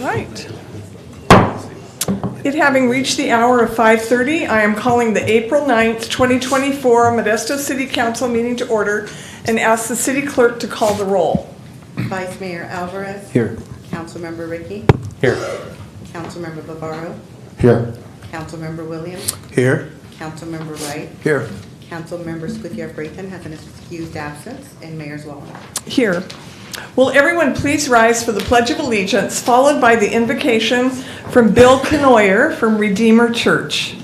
right. It having reached the hour of 5:30, I am calling the April 9th, 2024 Modesto City Council meeting to order and ask the city clerk to call the roll. Vice Mayor Alvarez. Here. Councilmember Ricky. Here. Councilmember Bavaro. Here. Councilmember Williams. Here. Councilmember Wright. Here. Councilmember Gutierrez-Brayton has an excused absence, and Mayor Zwollen. Here. Will everyone please rise for the Pledge of Allegiance, followed by the invocation from Bill Canoyer from Redeemer Church.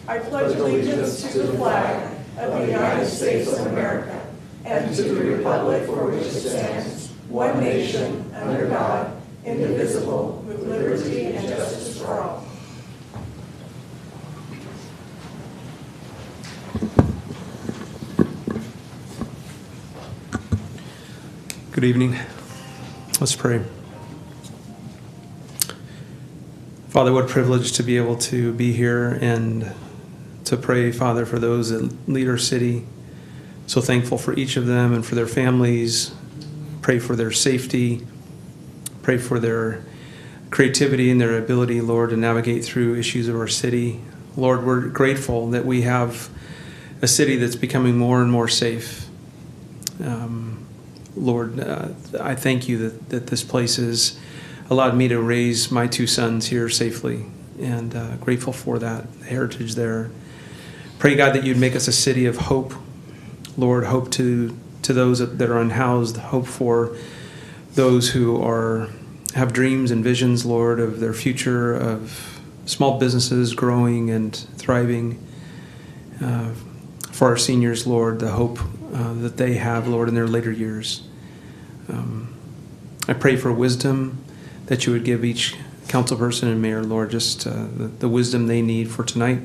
I pledge allegiance to the flag of the United States of America and to the republic for which it stands, one nation, under God, indivisible, with liberty and justice for all. Good evening. Let's pray. Father, what a privilege to be able to be here and to pray, Father, for those that lead our city. So thankful for each of them and for their families. Pray for their safety. Pray for their creativity and their ability, Lord, to navigate through issues of our city. Lord, we're grateful that we have a city that's becoming more and more safe. Lord, I thank you that this place has allowed me to raise my two sons here safely, and grateful for that heritage there. Pray, God, that you'd make us a city of hope. Lord, hope to those that are unhoused, hope for those who have dreams and visions, Lord, of their future, of small businesses growing and thriving. For our seniors, Lord, the hope that they have, Lord, in their later years. I pray for wisdom, that you would give each council person and mayor, Lord, just the wisdom they need for tonight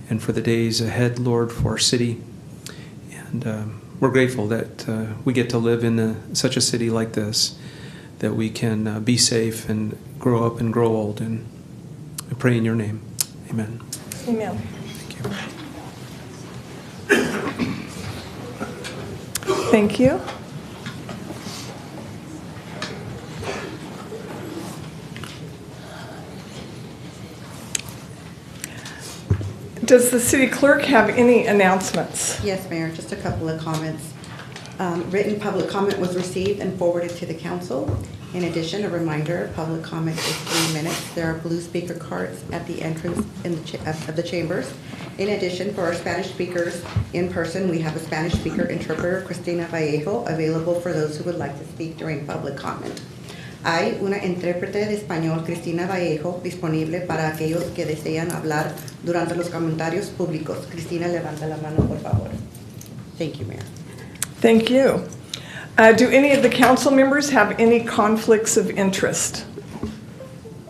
and for the days ahead, Lord, for our city. And we're grateful that we get to live in such a city like this, that we can be safe and grow up and grow old. And I pray in your name. Amen. Amen. Thank you. Thank you. Does the city clerk have any announcements? Yes, Mayor, just a couple of comments. Written public comment was received and forwarded to the council. In addition, a reminder, public comment is 3 minutes. There are blue speaker cards at the entrance of the chambers. In addition, for our Spanish speakers in person, we have a Spanish speaker interpreter, Cristina Vallejo, available for those who would like to speak during public comment. Hay una intérprete de español, Cristina Vallejo, disponible para aquellos que desean hablar durante los comentarios públicos. Cristina, levanta la mano, por favor. Thank you, Mayor. Thank you. Do any of the council members have any conflicts of interest?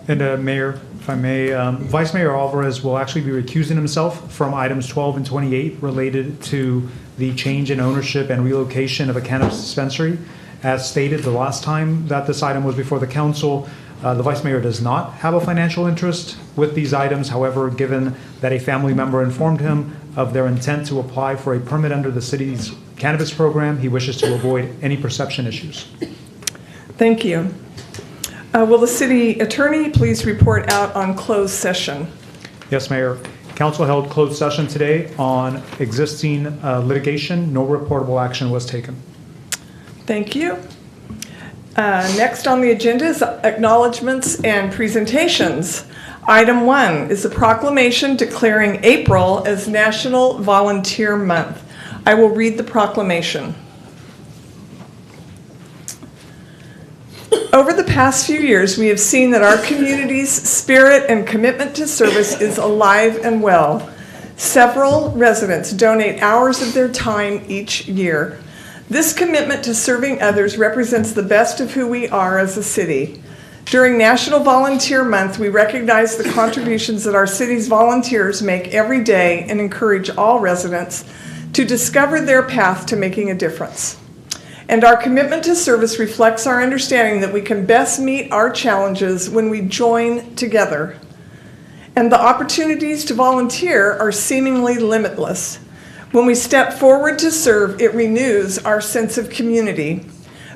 And Mayor, if I may, Vice Mayor Alvarez will actually be recusing himself from items 12 and 28 related to the change in ownership and relocation of a cannabis dispensary. As stated the last time that this item was before the council, the Vice Mayor does not have a financial interest with these items. However, given that a family member informed him of their intent to apply for a permit under the city's cannabis program, he wishes to avoid any perception issues. Thank you. Will the city attorney please report out on closed session? Yes, Mayor. Council held closed session today on existing litigation. No reportable action was taken. Thank you. Next on the agenda is acknowledgements and presentations. Item 1 is a proclamation declaring April as National Volunteer Month. I will read the proclamation. Over the past few years, we have seen that our community's spirit and commitment to service is alive and well. Several residents donate hours of their time each year. This commitment to serving others represents the best of who we are as a city. During National Volunteer Month, we recognize the contributions that our city's volunteers make every day and encourage all residents to discover their path to making a difference. And our commitment to service reflects our understanding that we can best meet our challenges when we join together. And the opportunities to volunteer are seemingly limitless. When we step forward to serve, it renews our sense of community.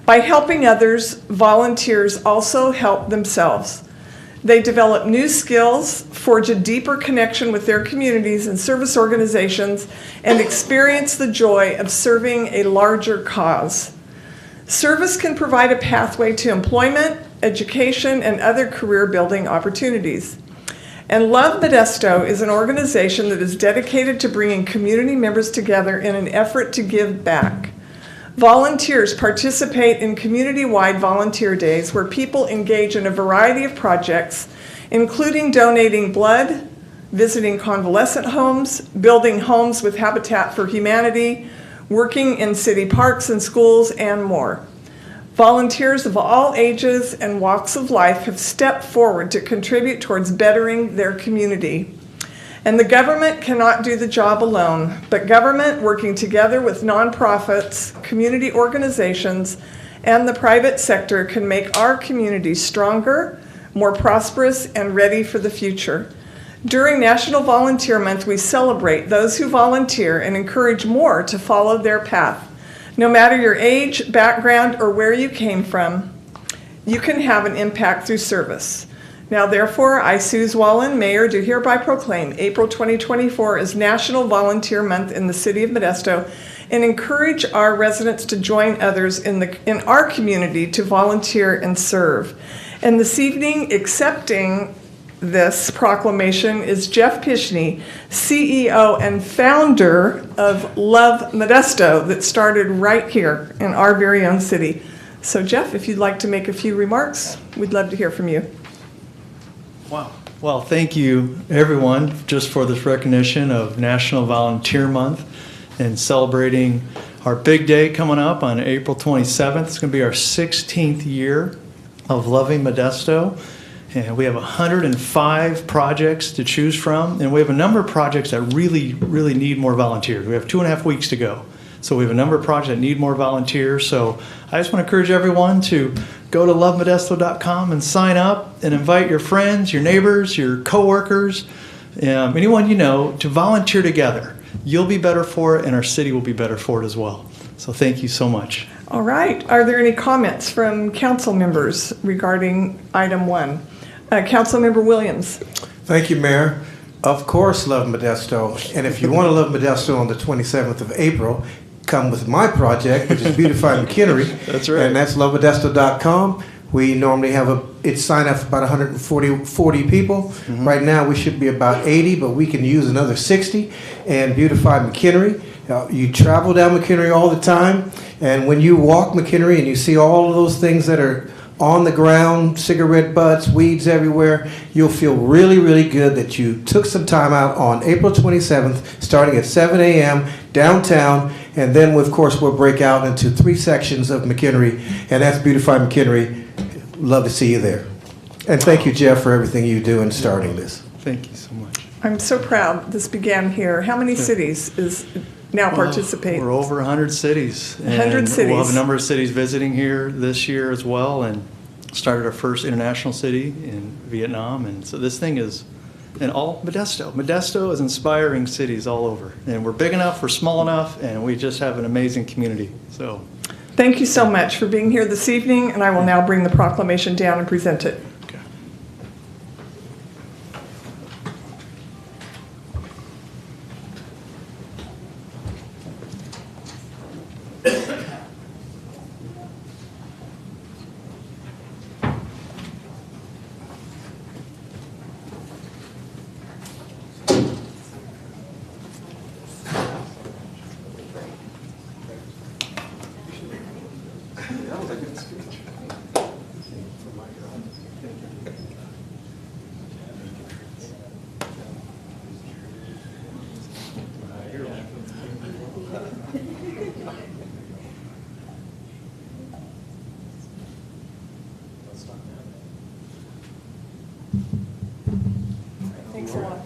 By helping others, volunteers also help themselves. They develop new skills, forge a deeper connection with their communities and service organizations, and experience the joy of serving a larger cause. Service can provide a pathway to employment, education, and other career-building opportunities. And Love Modesto is an organization that is dedicated to bringing community members together in an effort to give back. Volunteers participate in community-wide volunteer days where people engage in a variety of projects, including donating blood, visiting convalescent homes, building homes with Habitat for Humanity, working in city parks and schools, and more. Volunteers of all ages and walks of life have stepped forward to contribute towards bettering their community. And the government cannot do the job alone, but government working together with nonprofits, community organizations, and the private sector can make our community stronger, more prosperous, and ready for the future. During National Volunteer Month, we celebrate those who volunteer and encourage more to follow their path. No matter your age, background, or where you came from, you can have an impact through service. Now, therefore, I, Suze Wallen, Mayor, do hereby proclaim April 2024 as National Volunteer Month in the City of Modesto and encourage our residents to join others in our community to volunteer and serve. And this evening, accepting this proclamation is Jeff Pishney, CEO and founder of Love Modesto that started right here in our very own city. So Jeff, if you'd like to make a few remarks, we'd love to hear from you. Wow. Well, thank you, everyone, just for this recognition of National Volunteer Month and celebrating our big day coming up on April 27th. It's going to be our 16th year of Loving Modesto. And we have 105 projects to choose from. And we have a number of projects that really, really need more volunteers. We have 2.5 weeks to go. So we have a number of projects that need more volunteers. So I just want to encourage everyone to go to lovemodesto.com and sign up and invite your friends, your neighbors, your coworkers, anyone you know to volunteer together. You'll be better for it and our city will be better for it as well. So thank you so much. All right. Are there any comments from council members regarding item 1? Councilmember Williams. Thank you, Mayor. Of course, Love Modesto. And if you want to love Modesto on the 27th of April, come with my project, which is Beautify McHenry. That's right. And that's lovemodesto.com. We normally have it's signed up for about 140 people. Mm-hmm. Right now, we should be about 80, but we can use another 60. And Beautify McHenry. You travel down McHenry all the time, and when you walk McHenry and you see all of those things that are on the ground, cigarette butts, weeds everywhere, you'll feel really, really good that you took some time out on April 27th, starting at 7 a.m. downtown, and then, of course, we'll break out into 3 sections of McHenry, and that's Beautify McHenry. Love to see you there. And thank you, Jeff, for everything you do in starting this. Thank you so much. I'm so proud this began here. How many cities is now participating? We're over 100 cities. 100 cities. We'll have a number of cities visiting here this year as well, and started our first international city in Vietnam. And so this thing is in all Modesto. Modesto is inspiring cities all over. And we're big enough, we're small enough, and we just have an amazing community. So thank you so much for being here this evening, and I will now bring the proclamation down and present it. okay. Thanks a lot.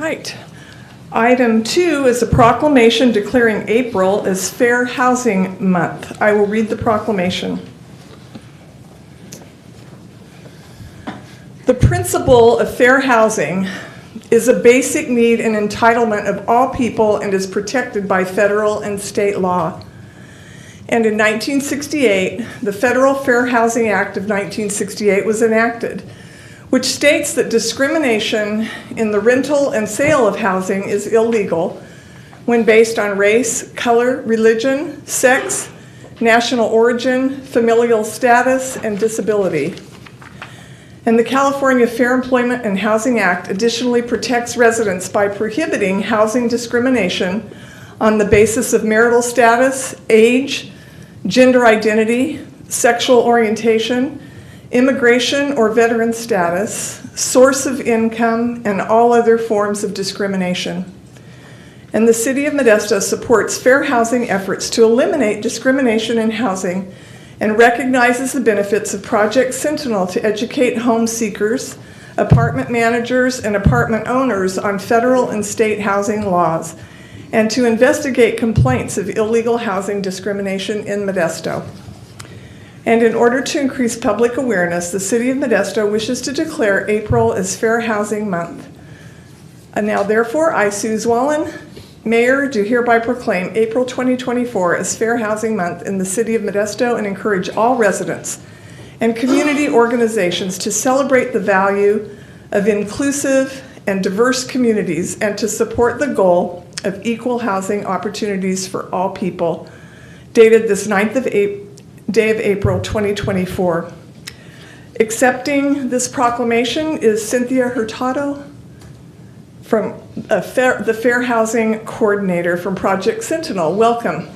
right. Item 2 is a proclamation declaring April as Fair Housing Month. I will read the proclamation. The principle of fair housing is a basic need and entitlement of all people and is protected by federal and state law. And in 1968, the Federal Fair Housing Act of 1968 was enacted, which states that discrimination in the rental and sale of housing is illegal when based on race, color, religion, sex, national origin, familial status, and disability. And the California Fair Employment and Housing Act additionally protects residents by prohibiting housing discrimination on the basis of marital status, age, gender identity, sexual orientation, immigration or veteran status, source of income, and all other forms of discrimination. And the City of Modesto supports fair housing efforts to eliminate discrimination in housing and recognizes the benefits of Project Sentinel to educate home seekers, apartment managers, and apartment owners on federal and state housing laws, and to investigate complaints of illegal housing discrimination in Modesto. And in order to increase public awareness, the City of Modesto wishes to declare April as Fair Housing Month. And now, therefore, I, Sue Zwallen, Mayor, do hereby proclaim April 2024 as Fair Housing Month in the City of Modesto and encourage all residents and community organizations to celebrate the value of inclusive and diverse communities and to support the goal of equal housing opportunities for all people, dated this 9th day of April 2024. Accepting this proclamation is Cynthia Hurtado from the Fair Housing Coordinator from Project Sentinel. Welcome.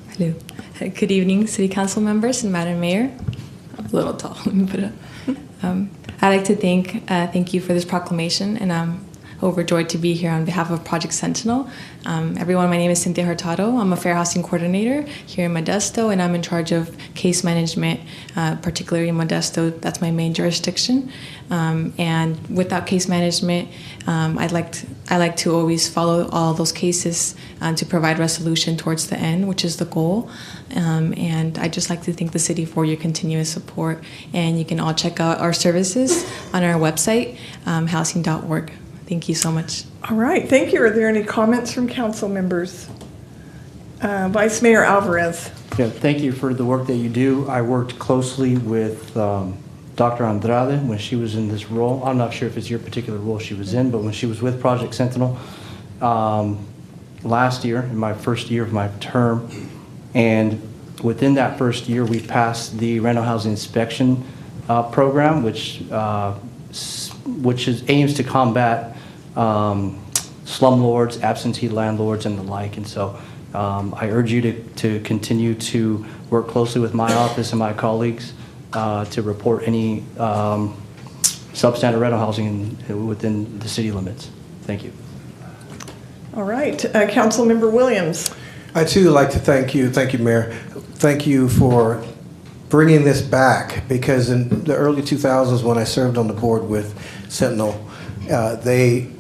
Hello. Good evening, City Council members and Madam Mayor. I'm a little tall. Let me put it up. I'd like to thank you for this proclamation, and I'm overjoyed to be here on behalf of Project Sentinel. Everyone, my name is Cynthia Hurtado. I'm a Fair Housing Coordinator here in Modesto, and I'm in charge of case management, particularly in Modesto. That's my main jurisdiction. And without case management, I like to always follow all those cases to provide resolution towards the end, which is the goal. And I'd just like to thank the city for your continuous support. And you can all check out our services on our website, housing.org. Thank you so much. All right, thank you. Are there any comments from council members? Vice Mayor Alvarez. Yeah, thank you for the work that you do. I worked closely with Dr. Andrade when she was in this role. I'm not sure if it's your particular role she was in, but when she was with Project Sentinel last year, in my first year of my term, and within that first year, we passed the rental housing inspection program, which aims to combat slumlords, absentee landlords, and the like. And so I urge you to continue to work closely with my office and my colleagues to report any substandard rental housing within the city limits. Thank you. All right, Councilmember Williams. I too like to thank you, Mayor. Thank you for bringing this back, because in the early 2000s when I served on the board with Sentinel, they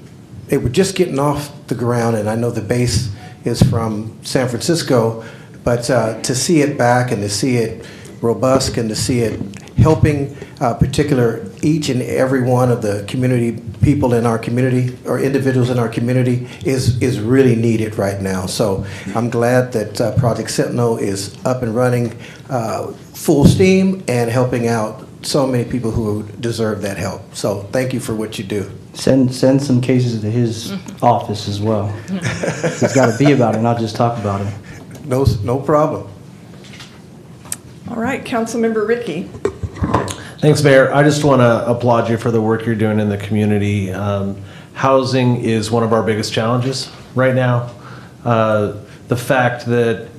were just getting off the ground, and I know the base is from San Francisco, but to see it back and to see it robust and to see it helping particular each and every one of the community people in our community or individuals in our community is really needed right now. So I'm glad that Project Sentinel is up and running full steam and helping out so many people who deserve that help. So thank you for what you do. Send some cases to his office as well. He's got to be about it, not just talk about it. No problem. All right, Councilmember Ricky. Thanks, Mayor. I just want to applaud you for the work you're doing in the community. Housing is one of our biggest challenges right now. The fact that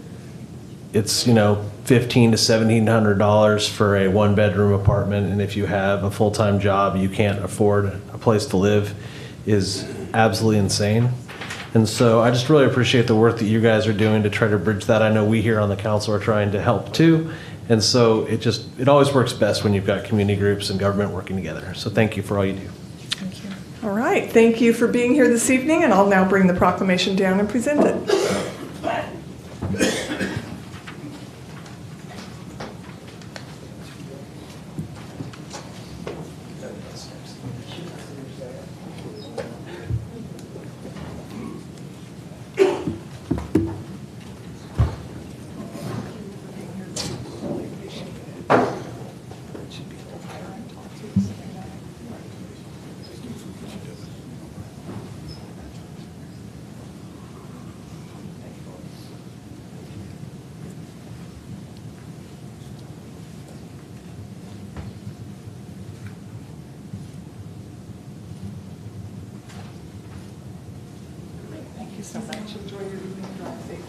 it's, $1,500 to $1,700 for a one-bedroom apartment, and if you have a full-time job, you can't afford a place to live, is absolutely insane. And so I just really appreciate the work that you guys are doing to try to bridge that. I know we here on the council are trying to help too, And so it always works best when you've got community groups and government working together. So thank you for all you do. Thank you. All right, thank you for being here this evening, and I'll now bring the proclamation down and present it. Thank you so much. Enjoy your evening. Drive safely.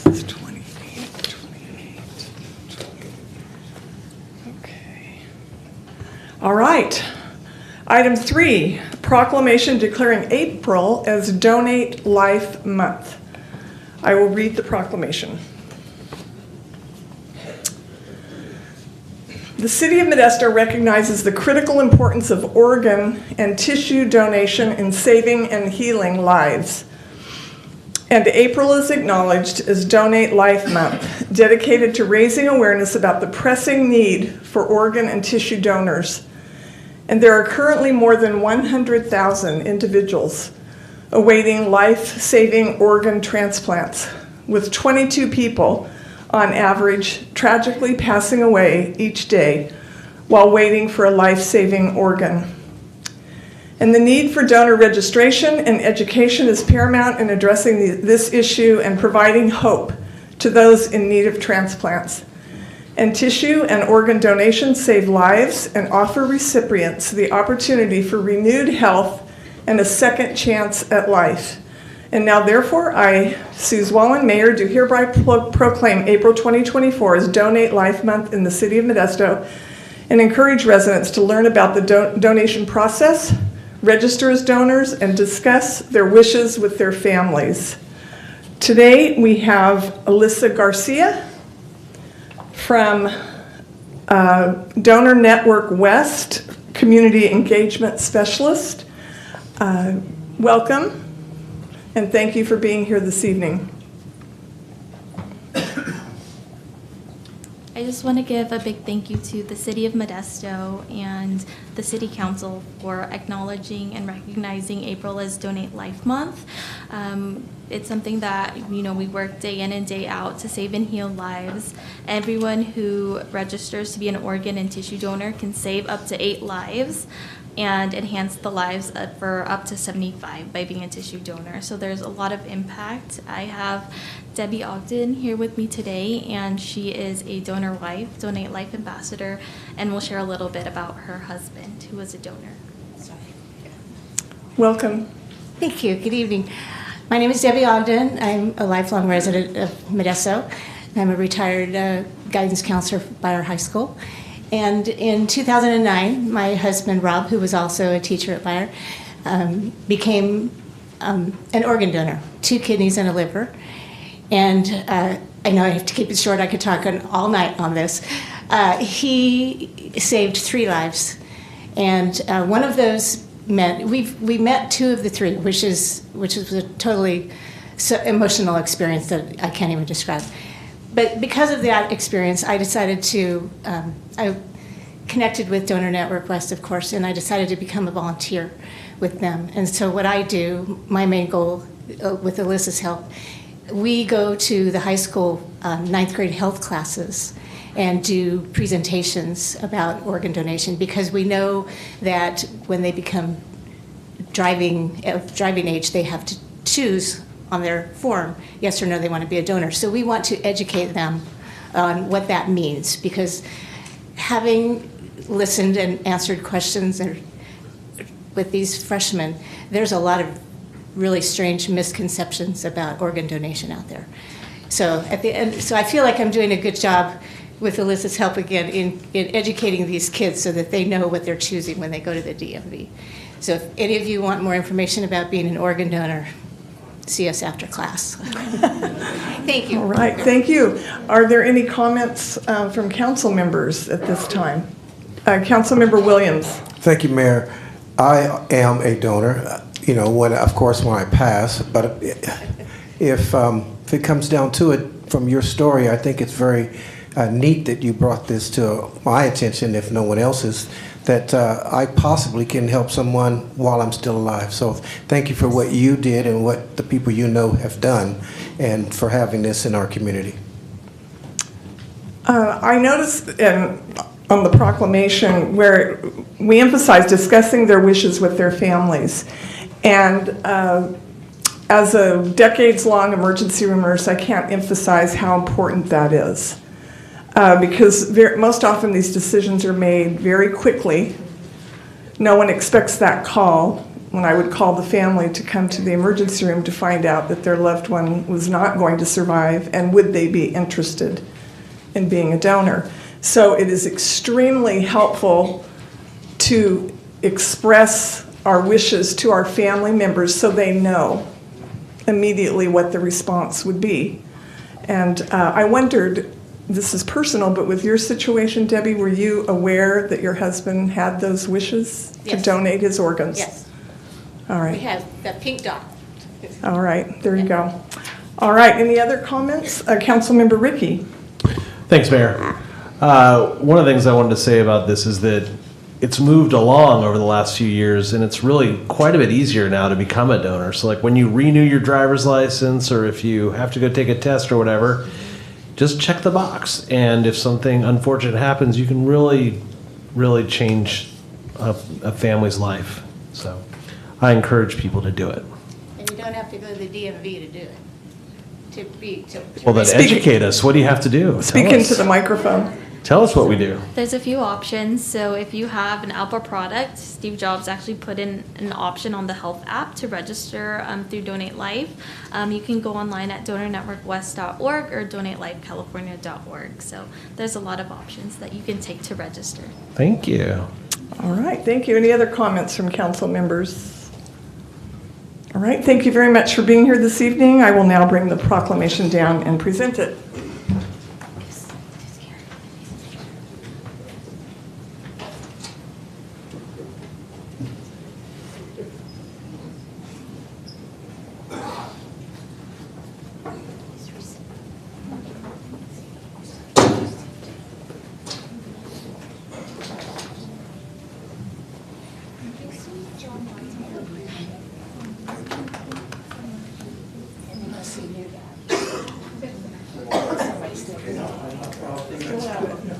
This is 28. Okay. All right. Item 3, proclamation declaring April as Donate Life Month. I will read the proclamation. The City of Modesto recognizes the critical importance of organ and tissue donation in saving and healing lives. And April is acknowledged as Donate Life Month, dedicated to raising awareness about the pressing need for organ and tissue donors. And there are currently more than 100,000 individuals awaiting life-saving organ transplants, with 22 people on average tragically passing away each day while waiting for a life-saving organ. And the need for donor registration and education is paramount in addressing this issue and providing hope to those in need of transplants. And tissue and organ donations save lives and offer recipients the opportunity for renewed health and a second chance at life. And now, therefore, I, Suze Wallen, Mayor, do hereby proclaim April 2024 as Donate Life Month in the City of Modesto and encourage residents to learn about the donation process, register as donors, and discuss their wishes with their families. Today, we have Alyssa Garcia from Donor Network West, Community Engagement Specialist. Welcome, and thank you for being here this evening. I just want to give a big thank you to the City of Modesto and the City Council for acknowledging and recognizing April as Donate Life Month. It's something that, we work day in and day out to save and heal lives. Everyone who registers to be an organ and tissue donor can save up to 8 lives and enhance the lives for up to 75 by being a tissue donor. So there's a lot of impact. I have Debbie Ogden here with me today, and she is a donor wife, Donate Life ambassador, and will share a little bit about her husband, who was a donor. Welcome. Thank you. Good evening. My name is Debbie Ogden. I'm a lifelong resident of Modesto. I'm a retired guidance counselor by our high school. And in 2009, my husband, Rob, who was also a teacher at Bayer, became an organ donor, 2 kidneys and a liver. And I know I have to keep it short. I could talk all night on this. He saved 3 lives. And one of those meant, we met 2 of the 3, which was a totally emotional experience that I can't even describe. But because of that experience, I decided to, I connected with Donor Network West, of course, and I decided to become a volunteer with them. And so what I do, my main goal, with Alyssa's help, we go to the high school 9th grade health classes and do presentations about organ donation, because we know that when they become driving age, they have to choose on their form, yes or no, they want to be a donor. So we want to educate them on what that means, because having listened and answered questions with these freshmen, there's a lot of really strange misconceptions about organ donation out there. So at the end, so I feel like I'm doing a good job with Alyssa's help again in educating these kids so that they know what they're choosing when they go to the DMV. So if any of you want more information about being an organ donor, see us after class. Thank you. All right, thank you. Are there any comments from council members at this time? Councilmember Williams. Thank you, Mayor. I am a donor, you know, of course, when I pass, but if it comes down to it, from your story, I think it's very neat that you brought this to my attention, if no one else's, that I possibly can help someone while I'm still alive. So thank you for what you did and what the people you know have done, and for having this in our community. I noticed on the proclamation where we emphasize discussing their wishes with their families. And as a decades-long emergency room nurse, I can't emphasize how important that is. Because most often these decisions are made very quickly. No one expects that call, when I would call the family to come to the emergency room to find out that their loved one was not going to survive, and would they be interested in being a donor. So it is extremely helpful to express our wishes to our family members so they know immediately what the response would be. And I wondered, this is personal, but with your situation, Debbie, were you aware that your husband had those wishes to donate his organs? Yes. All right. We have the pink dot. All right, there you go. All right, any other comments? Councilmember Ricky. Thanks, Mayor. One of the things I wanted to say about this is that it's moved along over the last few years, and it's really quite a bit easier now to become a donor. So like when you renew your driver's license, or if you have to go take a test or whatever, just check the box. And if something unfortunate happens, you can really, really change a family's life. So I encourage people to do it. And you don't have to go to the DMV to do it. Well, then educate us. What do you have to do? Speak into the microphone. Tell us what we do. There's a few options. So if you have an Apple product, Steve Jobs actually put in an option on the health app to register through Donate Life. You can go online at donornetworkwest.org or donatelifecalifornia.org. So there's a lot of options that you can take to register. Thank you. All right, thank you. Any other comments from council members? All right, thank you very much for being here this evening. I will now bring the proclamation down and present it.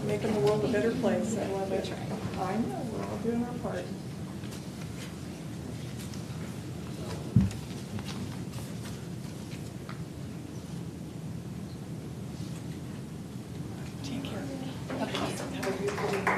Making the world a better place. I love it. I know, we're all doing our part. Take care. Have a beautiful evening.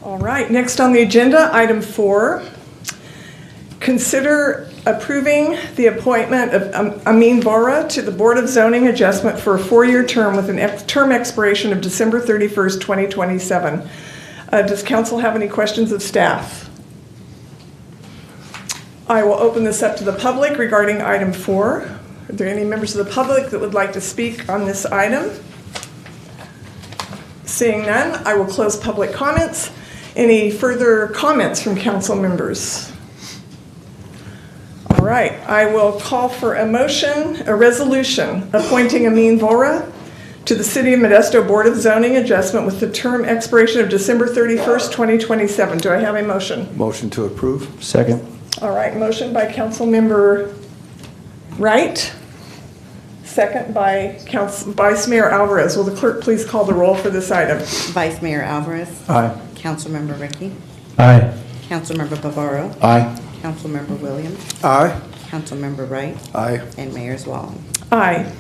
All right, next on the agenda, item 4. Consider approving the appointment of Amin Vora to the Board of Zoning Adjustment for a 4-year term with an term expiration of December 31st, 2027. Does council have any questions of staff? I will open this up to the public regarding item 4. Are there any members of the public that would like to speak on this item? Seeing none, I will close public comments. Any further comments from council members? All right, I will call for a motion, a resolution appointing Amin Vora to the City of Modesto Board of Zoning Adjustment with the term expiration of December 31st, 2027. Do I have a motion? Motion to approve. Second. All right, motion by Councilmember Wright, second by Vice Mayor Alvarez. Will the clerk please call the roll for this item? Vice Mayor Alvarez. Aye. Councilmember Ricky. Aye. Councilmember Bavaro. Aye. Councilmember Williams. Aye. Councilmember Wright. Aye. And Mayor Zwallen. Aye.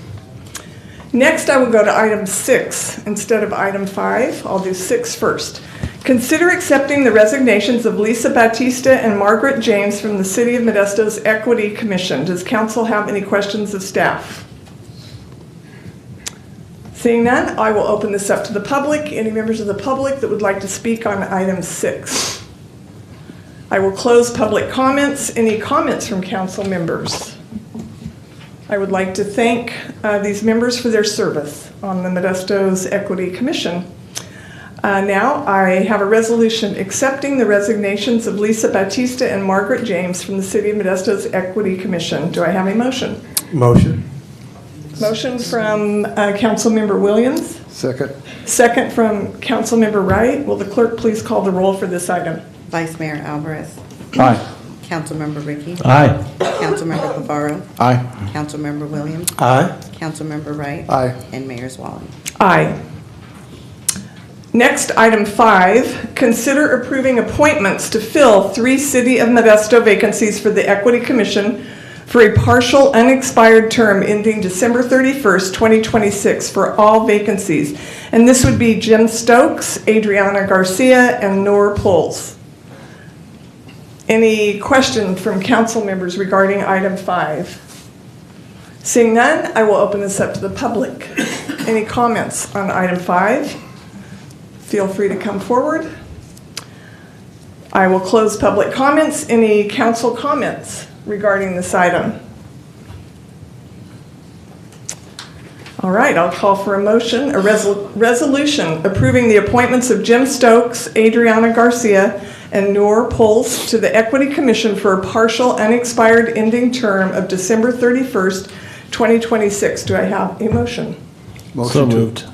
Next, I will go to item 6 instead of item 5. I'll do 6 first. Consider accepting the resignations of Lisa Batista and Margaret James from the City of Modesto's Equity Commission. Does council have any questions of staff? Seeing none, I will open this up to the public. Any members of the public that would like to speak on item 6? I will close public comments. Any comments from council members? I would like to thank these members for their service on the Modesto's Equity Commission. Now I have a resolution accepting the resignations of Lisa Batista and Margaret James from the City of Modesto's Equity Commission. Do I have a motion? Motion. Motion from Councilmember Williams. Second. Second from Councilmember Wright. Will the clerk please call the roll for this item? Vice Mayor Alvarez. Aye. Councilmember Ricky. Aye. Councilmember Bavaro. Aye. Councilmember Williams. Aye. Councilmember Wright. Aye. And Mayor Zwallen. Aye. Next, item 5, consider approving appointments to fill 3 City of Modesto vacancies for the Equity Commission for a partial unexpired term ending December 31st, 2026 for all vacancies. And this would be Jim Stokes, Adriana Garcia, and Noor Poles. Any questions from council members regarding item 5? Seeing none, I will open this up to the public. Any comments on item 5? Feel free to come forward. I will close public comments. Any council comments regarding this item? All right, I'll call for a motion, a resolution approving the appointments of Jim Stokes, Adriana Garcia, and Noor Poles to the Equity Commission for a partial unexpired ending term of December 31st, 2026. Do I have a motion? Motion So to- moved.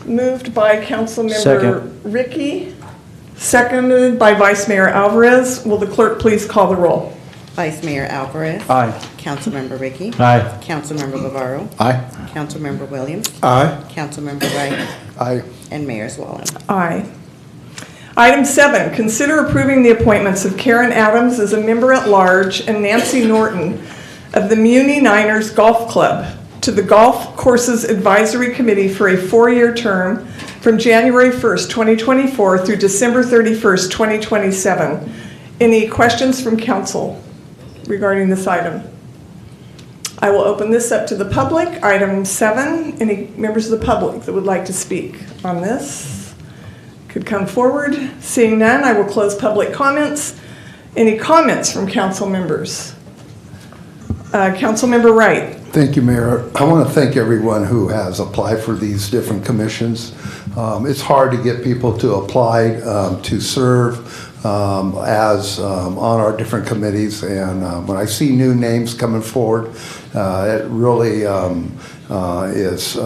Moved by Councilmember Second. Ricky, seconded by Vice Mayor Alvarez. Will the clerk please call the roll? Vice Mayor Alvarez. Aye. Councilmember Ricky. Aye. Councilmember Bavaro. Aye. Councilmember Williams. Aye. Councilmember Wright. Aye. And Mayor Zwallen. Aye. Item 7, consider approving the appointments of Karen Adams as a member at large and Nancy Norton of the Muni Niners Golf Club to the Golf Courses Advisory Committee for a 4-year term from January 1st, 2024 through December 31st, 2027. Any questions from council regarding this item? I will open this up to the public. Item 7, any members of the public that would like to speak on this could come forward. Seeing none, I will close public comments. Any comments from council members? Councilmember Wright. Thank you, Mayor. I want to thank everyone who has applied for these different commissions. It's hard to get people to apply to serve as on our different committees, and when I see new names coming forward, it really is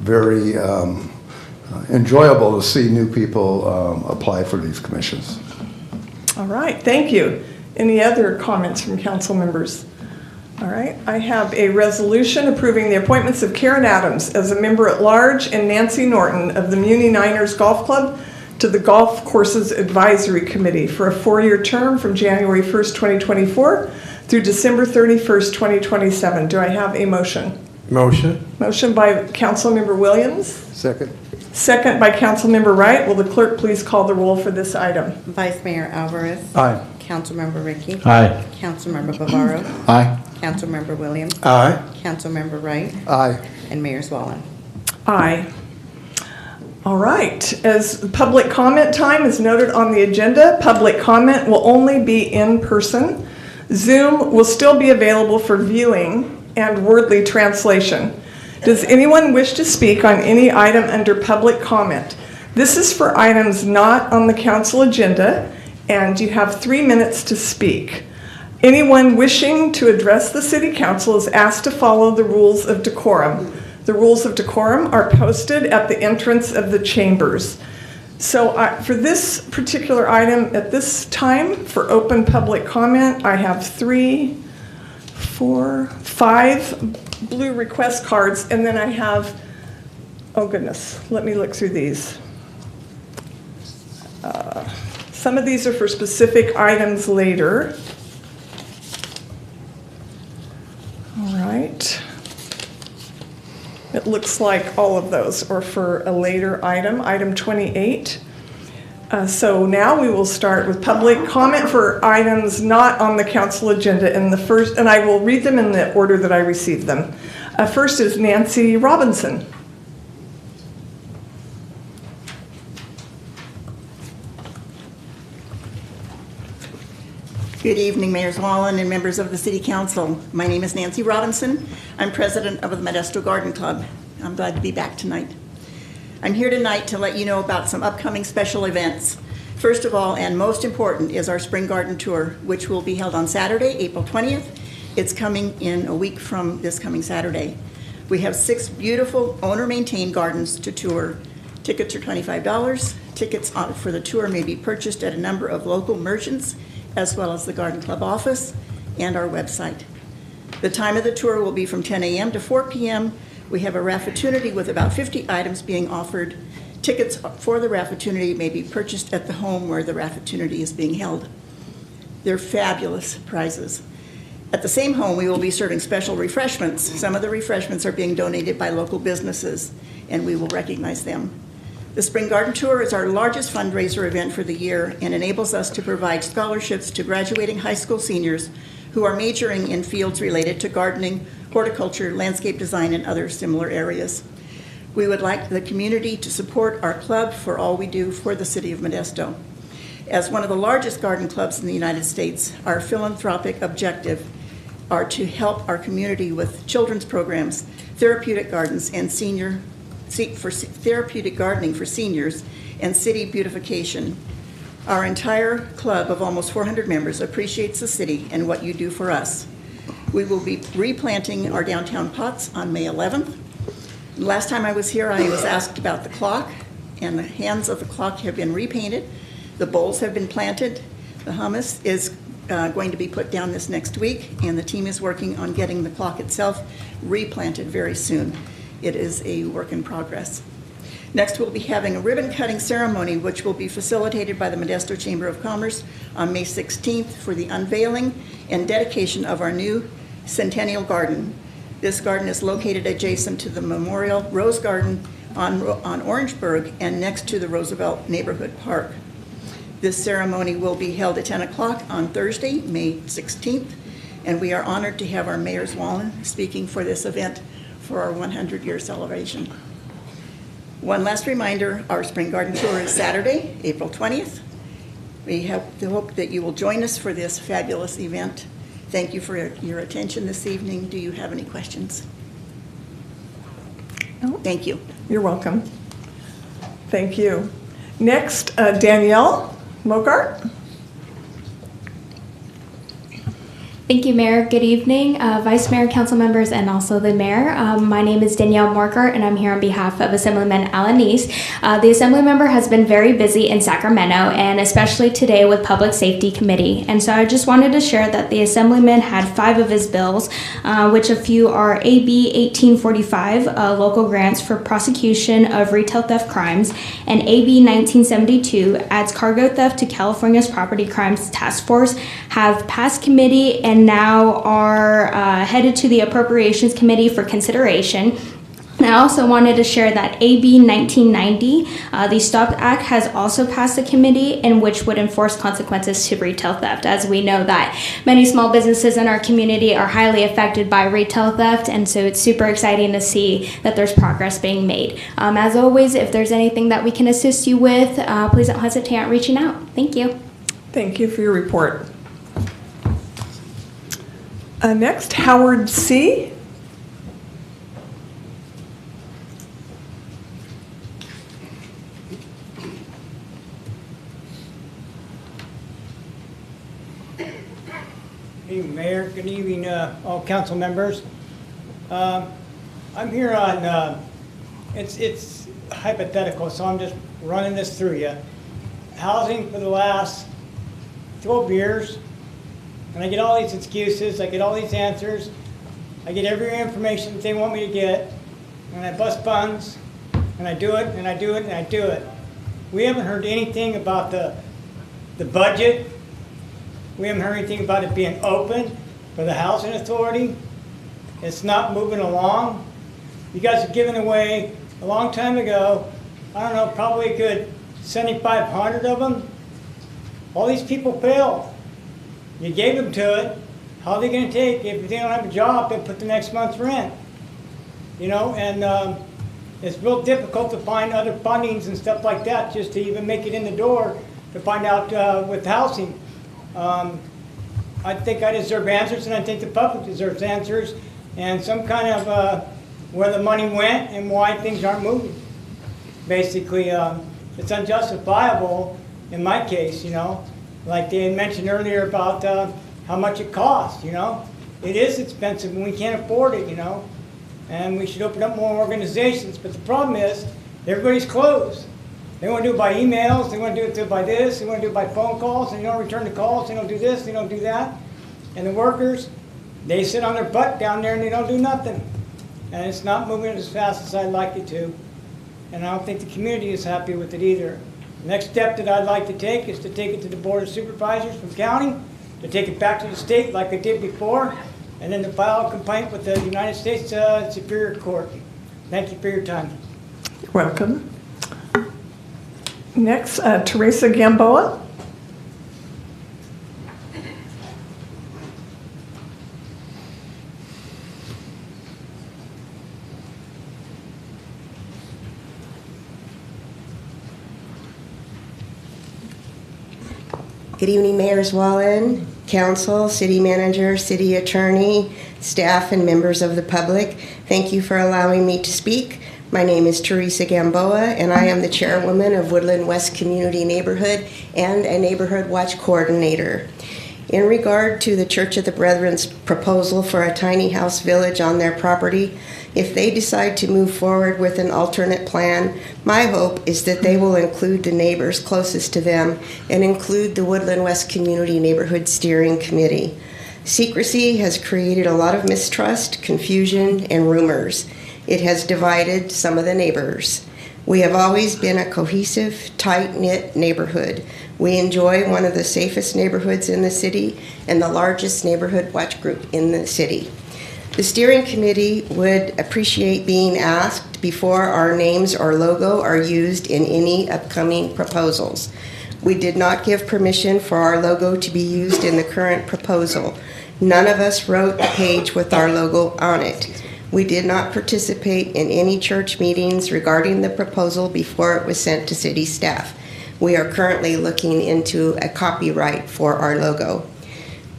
very enjoyable to see new people apply for these commissions. All right, thank you. Any other comments from council members? All right, I have a resolution approving the appointments of Karen Adams as a member at large and Nancy Norton of the Muni Niners Golf Club to the Golf Courses Advisory Committee for a 4-year term from January 1st, 2024 through December 31st, 2027. Do I have a motion? Motion. Motion by Councilmember Williams. Second. Second by Councilmember Wright. Will the clerk please call the roll for this item? Vice Mayor Alvarez. Aye. Councilmember Ricky. Aye. Councilmember Bavaro. Aye. Councilmember Williams. Aye. Councilmember Wright. Aye. And Mayor Zwallen. Aye. All right, as public comment time is noted on the agenda, public comment will only be in person. Zoom will still be available for viewing and wordly translation. Does anyone wish to speak on any item under public comment? This is for items not on the council agenda, and you have 3 minutes to speak. Anyone wishing to address the city council is asked to follow the rules of decorum. The The rules of decorum are posted at the entrance of the chambers. So for this particular item at this time, for open public comment, I have 3, 4, 5 blue request cards, and then I have, oh goodness, let me look through these. Some of these are for specific items later. All right. It looks like all of those are for a later item, item 28. So now we will start with public comment for items not on the council agenda. And I will read them in the order that I received them. First is Nancy Robinson. Good evening, Mayor Wallen and members of the City Council. My name is Nancy Robinson. I'm president of the Modesto Garden Club. I'm glad to be back tonight. I'm here tonight to let you know about some upcoming special events. First of all, and most important, is our Spring Garden Tour, which will be held on Saturday, April 20th. It's coming in a week from this coming Saturday. We have 6 beautiful owner-maintained gardens to tour. Tickets are $25. Tickets for the tour may be purchased at a number of local merchants, as well as the Garden Club office and our website. The time of the tour will be from 10 a.m. to 4 p.m. We have a raffinity with about 50 items being offered. Tickets for the raffinity may be purchased at the home where the raffinity is being held. They're fabulous prizes. At the same home, we will be serving special refreshments. Some of the refreshments are being donated by local businesses, and we will recognize them. The Spring Garden Tour is our largest fundraiser event for the year and enables us to provide scholarships to graduating high school seniors who are majoring in fields related to gardening, horticulture, landscape design, and other similar areas. We would like the community to support our club for all we do for the City of Modesto. As one of the largest garden clubs in the United States, our philanthropic objective are to help our community with children's programs, therapeutic gardens, and therapeutic gardening for seniors, and city beautification. Our entire club of almost 400 members appreciates the city and what you do for us. We will be replanting our downtown pots on May 11th. Last time I was here, I was asked about the clock, and the hands of the clock have been repainted. The bowls have been planted. The hummus is going to be put down this next week, and the team is working on getting the clock itself replanted very soon. It is a work in progress. Next, we'll be having a ribbon cutting ceremony, which will be facilitated by the Modesto Chamber of Commerce on May 16th for the unveiling and dedication of our new Centennial Garden. This garden is located adjacent to the Memorial Rose Garden on Orangeburg and next to the Roosevelt Neighborhood Park. This ceremony will be held at 10 o'clock on Thursday, May 16th, and we are honored to have our Mayor's Wallen speaking for this event for our 100-year celebration. One last reminder, our Spring Garden Tour is Saturday, April 20th. We have the hope that you will join us for this fabulous event. Thank you for your attention this evening. Do you have any questions? No. Thank you. You're welcome. Thank you. Next, Danielle Mogart. Thank you, Mayor. Good evening, Vice Mayor, council members, and also the Mayor. My name is Danielle Morkert, and I'm here on behalf of Assemblyman Alanis. The Assembly member has been very busy in Sacramento, and especially today with Public Safety Committee. And so I just wanted to share that the Assemblyman had 5 of his bills, which a few are AB 1845, local grants for prosecution of retail theft crimes, and AB 1972 adds cargo theft to California's Property Crimes Task Force, have passed committee and now are headed to the Appropriations Committee for consideration. And I also wanted to share that AB 1990, the STOP Act, has also passed the committee, and which would enforce consequences to retail theft, as we know that many small businesses in our community are highly affected by retail theft, and so it's super exciting to see that there's progress being made. As always, if there's anything that we can assist you with, please don't hesitate on reaching out. Thank you. Thank you for your report. Next, Howard C. Good evening, Mayor. Good evening, all council members. I'm here on, it's hypothetical, so I'm just running this through you. Housing for the last 12 years, and I get all these excuses, I get all these answers, I get every information that they want me to get, and I bust funds, and I do it, and I do it, and I do it. We haven't heard anything about the budget. We haven't heard anything about it being open for the housing authority. It's not moving along. You guys have given away a long time ago, I don't know, probably a good 7,500 of them. All these people failed. You gave them to it. How are they going to take if they don't have a job? They put the next month's rent. You know, and it's real difficult to find other fundings and stuff like that just to even make it in the door to find out with housing. I think I deserve answers, and I think the public deserves answers, and some kind of where the money went and why things aren't moving. Basically, it's unjustifiable in my case, you know. Like they had mentioned earlier about how much it costs, you know. It is expensive and we can't afford it, you know. And we should open up more organizations, but the problem is everybody's closed. They want to do it by emails, they want to do it by this, they want to do it by phone calls, and they don't return the calls, they don't do this, they don't do that. And the workers, they sit on their butt down there and they don't do nothing. And it's not moving as fast as I'd like it to. And I don't think the community is happy with it either. The next step that I'd like to take is to take it to the Board of Supervisors from county, to take it back to the state like I did before, and then to file a complaint with the United States Superior Court. Thank you for your time. You're welcome. Next, Teresa Gamboa. Good evening, Mayors Wallen, Council, City Manager, City Attorney, staff, and members of the public. Thank you for allowing me to speak. My name is Teresa Gamboa, and I am the chairwoman of Woodland West Community Neighborhood and a Neighborhood Watch Coordinator. In regard to the Church of the Brethren's proposal for a tiny house village on their property, if they decide to move forward with an alternate plan, my hope is that they will include the neighbors closest to them and include the Woodland West Community Neighborhood Steering Committee. Secrecy has created a lot of mistrust, confusion, and rumors. It has divided some of the neighbors. We have always been a cohesive, tight-knit neighborhood. We enjoy one of the safest neighborhoods in the city and the largest neighborhood watch group in the city. The steering committee would appreciate being asked before our names or logo are used in any upcoming proposals. We did not give permission for our logo to be used in the current proposal. None of us wrote the page with our logo on it. We did not participate in any church meetings regarding the proposal before it was sent to city staff. We are currently looking into a copyright for our logo.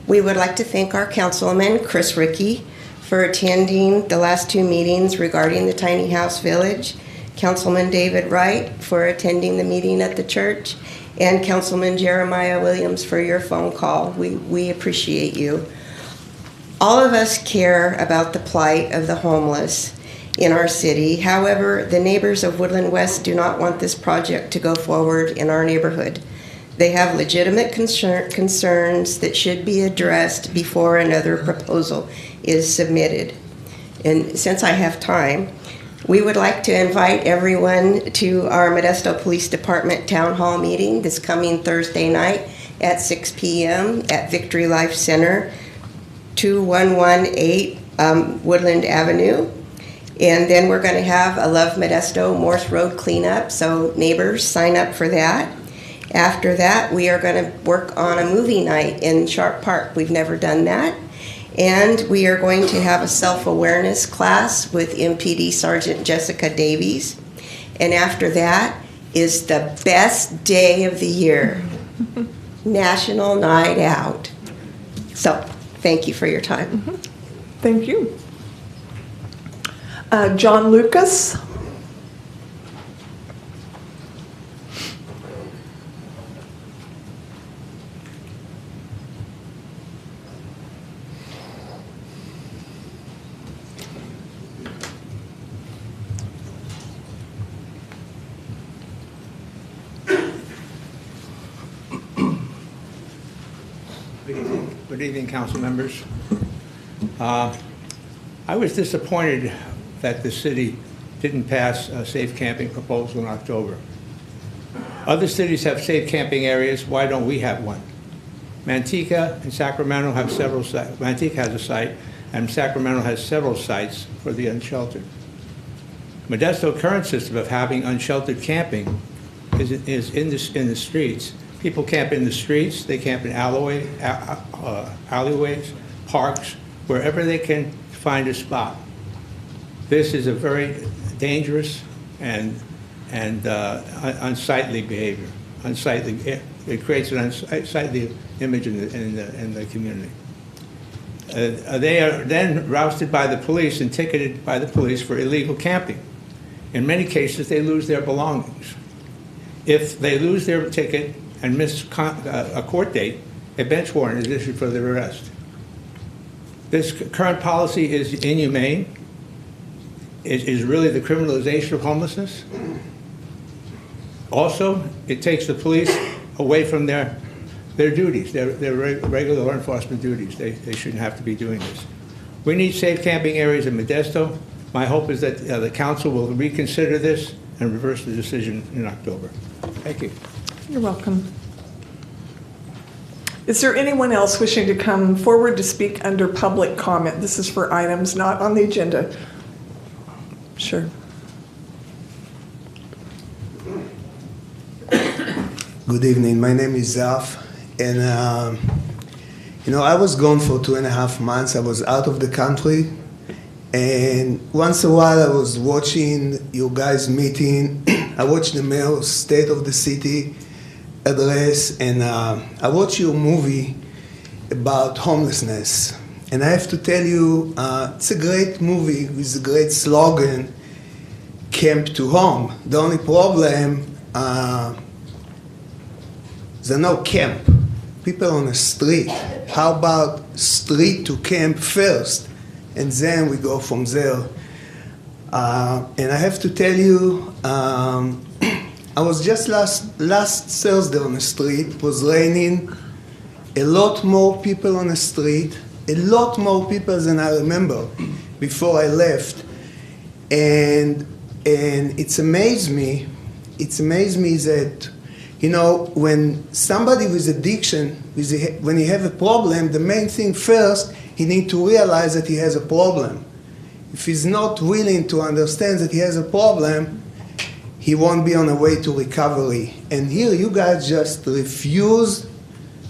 We would like to thank our councilman, Chris Rickey, for attending the last two meetings regarding the tiny house village, Councilman David Wright for attending the meeting at the church, and Councilman Jeremiah Williams for your phone call. We appreciate you. All of us care about the plight of the homeless in our city. However, the neighbors of Woodland West do not want this project to go forward in our neighborhood. They have legitimate concerns that should be addressed before another proposal is submitted. And since I have time, we would like to invite everyone to our Modesto Police Department Town Hall meeting this coming Thursday night at 6 p.m. at Victory Life Center, 2118 Woodland Avenue. And then we're going to have a Love Modesto Morse Road cleanup, so neighbors sign up for that. After that, we are going to work on a movie night in Sharp Park. We've never done that. And we are going to have a self-awareness class with MPD Sergeant Jessica Davies. And after that is the best day of the year, National Night Out. So, thank you for your time. Thank you. John Lucas. Good evening, council members. I was disappointed that the city didn't pass a safe camping proposal in October. Other cities have safe camping areas. Why don't we have one? Manteca and Sacramento have several sites. Manteca has a site, and Sacramento has several sites for the unsheltered. Modesto's current system of having unsheltered camping is in the streets. People camp in the streets, they camp in alleyways, parks, wherever they can find a spot. This is a very dangerous and unsightly behavior. It creates an unsightly image in the community. They are then rousted by the police and ticketed by the police for illegal camping. In many cases, they lose their belongings. If they lose their ticket and miss a court date, a bench warrant is issued for their arrest. This current policy is inhumane. It is really the criminalization of homelessness. Also, it takes the police away from their duties, their regular law enforcement duties. They shouldn't have to be doing this. We need safe camping areas in Modesto. My hope is that the council will reconsider this and reverse the decision in October. Thank you. You're welcome. Is there anyone else wishing to come forward to speak under public comment? This is for items not on the agenda. Sure. Good evening. My name is Zaf, and I was gone for 2.5 months. I was out of the country, and once in a while I was watching you guys meeting. I watched the mayor's State of the City address, and I watched your movie about homelessness. And I have to tell you, it's a great movie with a great slogan, Camp to Home. The only problem, there's no camp. People on the street. How about street to camp first? And then we go from there. And I have to tell you, I was just last Thursday on the street. It was raining. A lot more people on the street. A lot more people than I remember before I left. And it's amazed me. It's amazed me that, when somebody with addiction, when he have a problem, the main thing first, he need to realize that he has a problem. If he's not willing to understand that he has a problem, he won't be on the way to recovery. And here you guys just refuse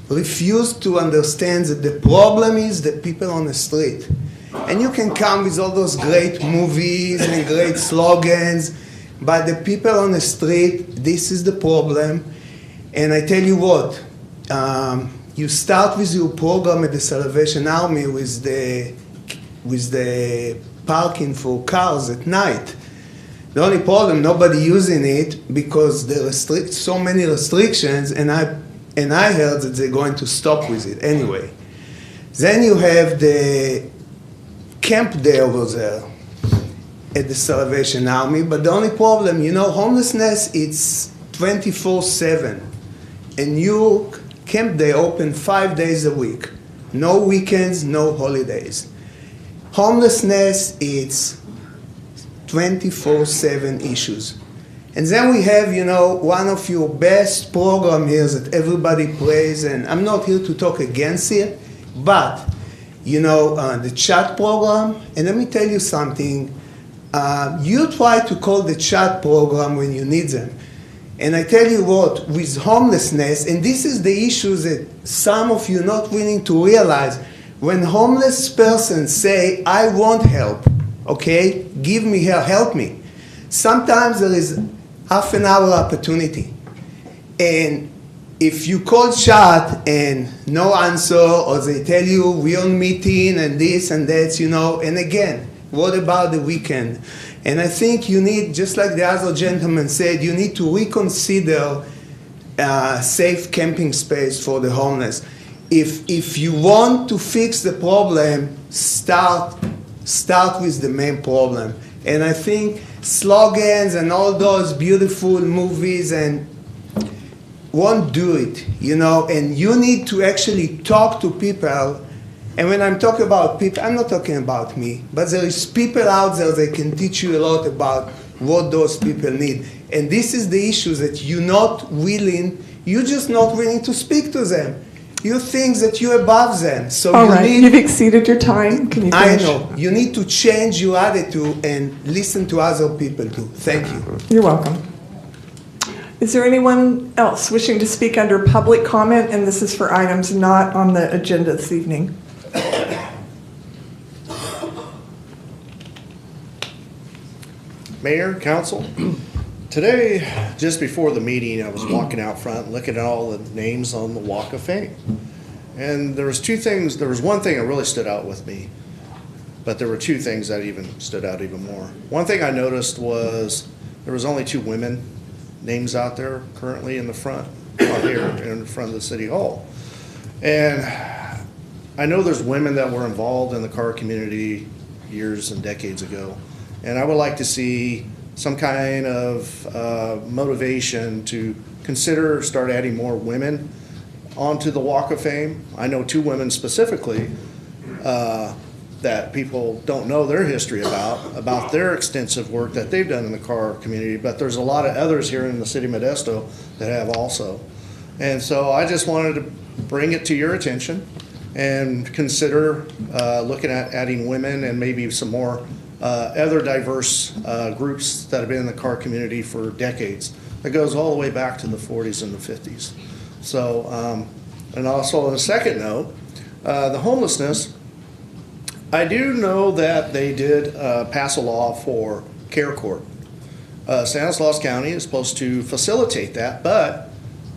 to understand that the problem is the people on the street. And you can come with all those great movies and great slogans, but the people on the street, this is the problem. And I tell you what, you start with your program at the Salvation Army with the parking for cars at night. The only problem, nobody using it because there are so many restrictions, and I heard that they're going to stop with it anyway. Then you have the camp day over there at the Salvation Army, but the only problem, homelessness, it's 24/7. And your camp day open 5 days a week. No weekends, no holidays. Homelessness, it's 24/7 issues. And then we have, one of your best program here that everybody prays, and I'm not here to talk against it, but, the chat program, and let me tell you something, you try to call the chat program when you need them. And I tell you what, with homelessness, and this is the issue that some of you are not willing to realize, when homeless persons say, I want help, okay, give me help, help me. Sometimes there is half an hour opportunity. And if you call chat and no answer, or they tell you we on meeting and this and that, and again, what about the weekend? And I think you need, just like the other gentleman said, you need to reconsider safe camping space for the homeless. If you want to fix the problem, start with the main problem. And I think slogans and all those beautiful movies, and won't do it, you know, and you need to actually talk to people. And when I'm talking about people, I'm not talking about me, but there is people out there that can teach you a lot about what those people need. And this is the issue, that you're just not willing to speak to them. You think that you're above them. So All right, you've exceeded your time. Can you I finish? know. You need to change your attitude and listen to other people too. Thank you. You're welcome. Is there anyone else wishing to speak under public comment? And this is for items not on the agenda this evening. Mayor, council, today, just before the meeting, I was walking out front looking at all the names on the Walk of Fame. And there was two things, there was one thing that really stood out with me, but there were two things that even stood out even more. One thing I noticed was there was only 2 women names out there currently in the front, out here in front of the city hall. And I know there's women that were involved in the car community years and decades ago. And I would like to see some kind of motivation to consider start adding more women onto the Walk of Fame. I know 2 women specifically that people don't know their history about their extensive work that they've done in the car community, but there's a lot of others here in the city of Modesto that have also. And so I just wanted to bring it to your attention and consider looking at adding women and maybe some more other diverse groups that have been in the car community for decades. That goes all the way back to the 40s and the 50s. So, and also on a second note, the homelessness, I do know that they did pass a law for care court. Stanislaus County is supposed to facilitate that, but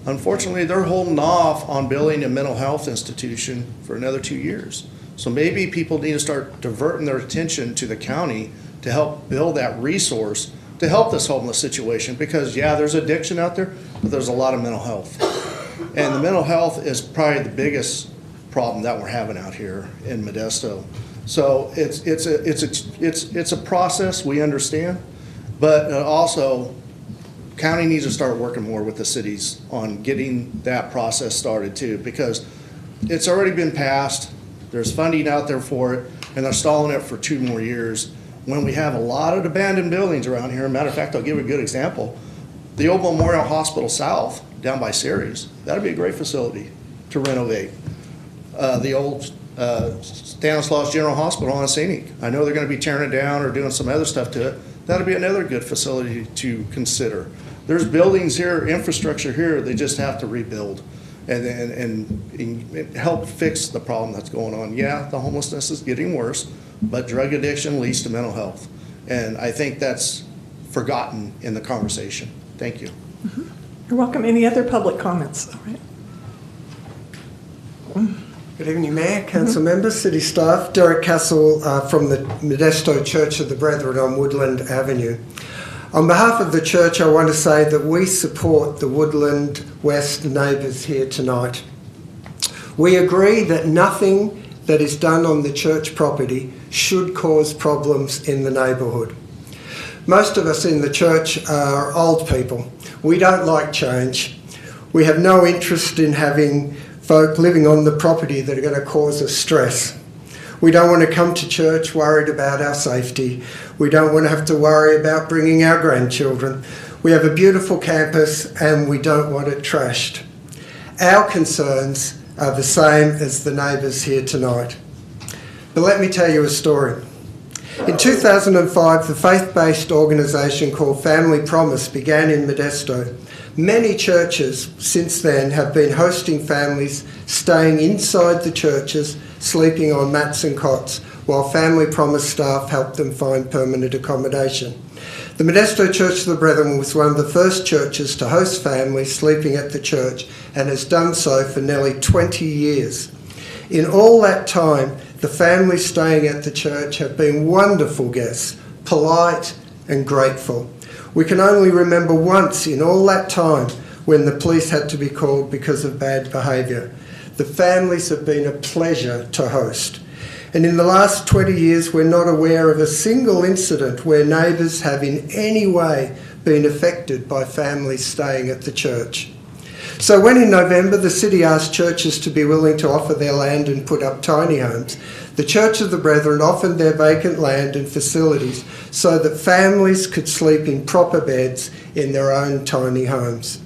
unfortunately they're holding off on building a mental health institution for another 2 years. So maybe people need to start diverting their attention to the county to help build that resource to help this homeless situation, because yeah, there's addiction out there, but there's a lot of mental health. And the mental health is probably the biggest problem that we're having out here in Modesto. So it's a process, we understand, but also county needs to start working more with the cities on getting that process started too, because it's already been passed. There's funding out there for it, and they're stalling it for 2 more years. When we have a lot of abandoned buildings around here, matter of fact, I'll give you a good example. The old Memorial Hospital South, down by Ceres, that'd be a great facility to renovate. The old Stanislaus General Hospital on Scenic, I know they're gonna be tearing it down or doing some other stuff to it. That'd be another good facility to consider. There's buildings here, infrastructure here, they just have to rebuild and help fix the problem that's going on. Yeah, the homelessness is getting worse, but drug addiction leads to mental health. And I think that's forgotten in the conversation. Thank you. You're welcome. Any other public comments? All right. Good evening, Mayor, Council members, City staff. Derek Castle from the Modesto Church of the Brethren on Woodland Avenue. On behalf of the church, I want to say that we support the Woodland West neighbours here tonight. We agree that nothing that is done on the church property should cause problems in the neighbourhood. Most of us in the church are old people. We don't like change. We have no interest in having folk living on the property that are going to cause us stress. We don't want to come to church worried about our safety. We don't want to have to worry about bringing our grandchildren. We have a beautiful campus and we don't want it trashed. Our concerns are the same as the neighbours here tonight. But let me tell you a story. In 2005, the faith-based organisation called Family Promise began in Modesto. Many churches since then have been hosting families staying inside the churches, sleeping on mats and cots, while Family Promise staff helped them find permanent accommodation. The Modesto Church of the Brethren was one of the first churches to host families sleeping at the church and has done so for nearly 20 years. In all that time, the families staying at the church have been wonderful guests, polite and grateful. We can only remember once in all that time when the police had to be called because of bad behaviour. The families have been a pleasure to host. And in the last 20 years, we're not aware of a single incident where neighbours have in any way been affected by families staying at the church. So when in November the city asked churches to be willing to offer their land and put up tiny homes, the Church of the Brethren offered their vacant land and facilities so that families could sleep in proper beds in their own tiny homes.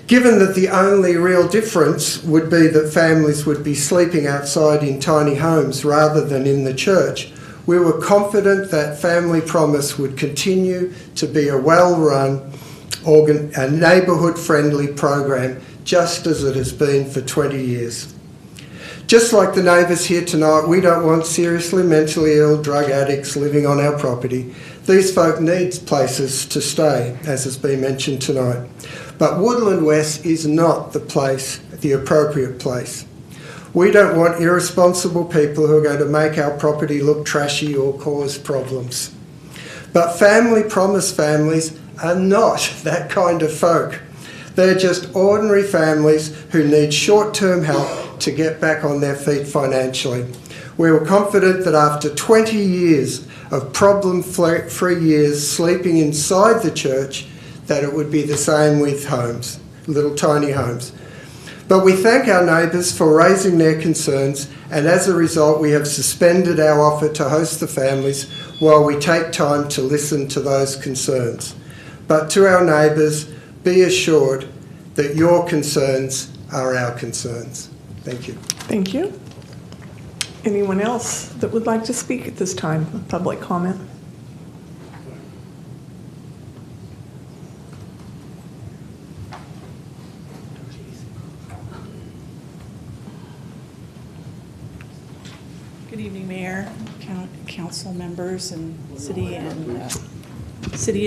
Given that the only real difference would be that families would be sleeping outside in tiny homes rather than in the church, we were confident that Family Promise would continue to be a well-run, a neighbourhood-friendly program, just as it has been for 20 years. Just like the neighbours here tonight, we don't want seriously mentally ill drug addicts living on our property. These folk need places to stay, as has been mentioned tonight. But Woodland West is not the appropriate place. We don't want irresponsible people who are going to make our property look trashy or cause problems. But Family Promise families are not that kind of folk. They're just ordinary families who need short-term help to get back on their feet financially. We were confident that after 20 years of problem-free years sleeping inside the church, that it would be the same with homes, little tiny homes. But we thank our neighbours for raising their concerns, and as a result we have suspended our offer to host the families while we take time to listen to those concerns. But to our neighbours, be assured that your concerns are our concerns. Thank you. Thank you. Anyone else that would like to speak at this time? Public comment? Good evening, Mayor, council members, and city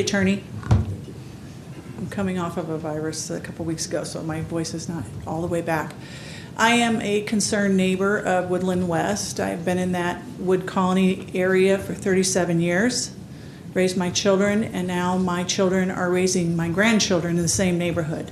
attorney. I'm coming off of a virus a couple weeks ago, so my voice is not all the way back. I am a concerned neighbor of Woodland West. I've been in that Wood Colony area for 37 years, raised my children, and now my children are raising my grandchildren in the same neighborhood.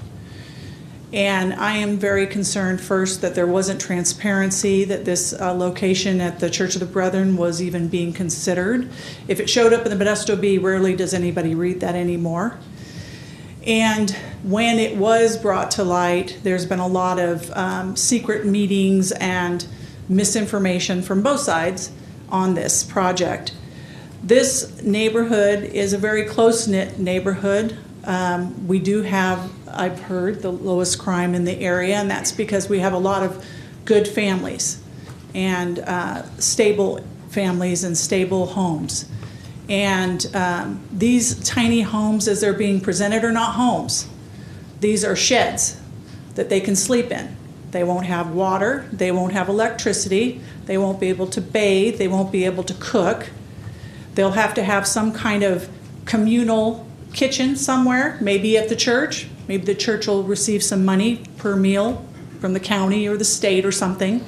And I am very concerned, first, that there wasn't transparency, that this location at the Church of the Brethren was even being considered. If it showed up in the Modesto Bee, rarely does anybody read that anymore. And when it was brought to light, there's been a lot of secret meetings and misinformation from both sides on this project. This neighborhood is a very close-knit neighborhood. We do have, I've heard, the lowest crime in the area, and that's because we have a lot of good families and stable families and stable homes. And these tiny homes, as they're being presented, are not homes. These are sheds that they can sleep in. They won't have water, they won't have electricity, they won't be able to bathe, they won't be able to cook. They'll have to have some kind of communal kitchen somewhere, maybe at the church. Maybe the church will receive some money per meal from the county or the state or something.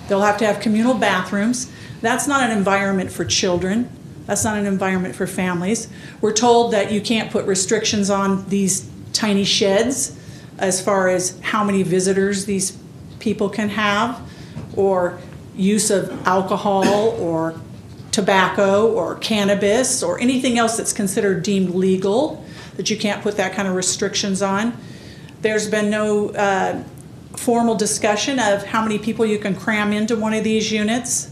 They'll have to have communal bathrooms. That's not an environment for children. That's not an environment for families. We're told that you can't put restrictions on these tiny sheds as far as how many visitors these people can have, or use of alcohol or tobacco or cannabis or anything else that's considered deemed legal, that you can't put that kind of restrictions on. There's been no formal discussion of how many people you can cram into one of these units.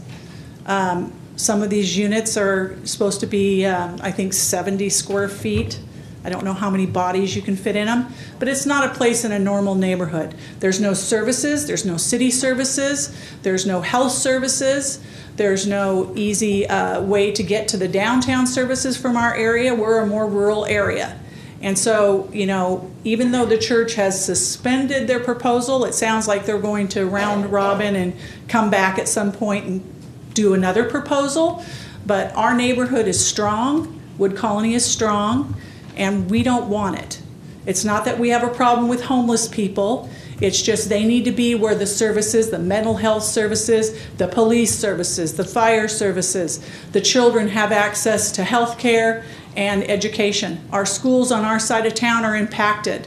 Some of these units are supposed to be, I think, 70 square feet. I don't know how many bodies you can fit in them, but it's not a place in a normal neighborhood. There's no services, there's no city services, there's no health services, there's no easy way to get to the downtown services from our area. We're a more rural area. And so, you know, even though the church has suspended their proposal, it sounds like they're going to round robin and come back at some point and do another proposal. But our neighborhood is strong, Wood Colony is strong, and we don't want it. It's not that we have a problem with homeless people. It's just they need to be where the services, the mental health services, the police services, the fire services, the children have access to health care and education. Our schools on our side of town are impacted.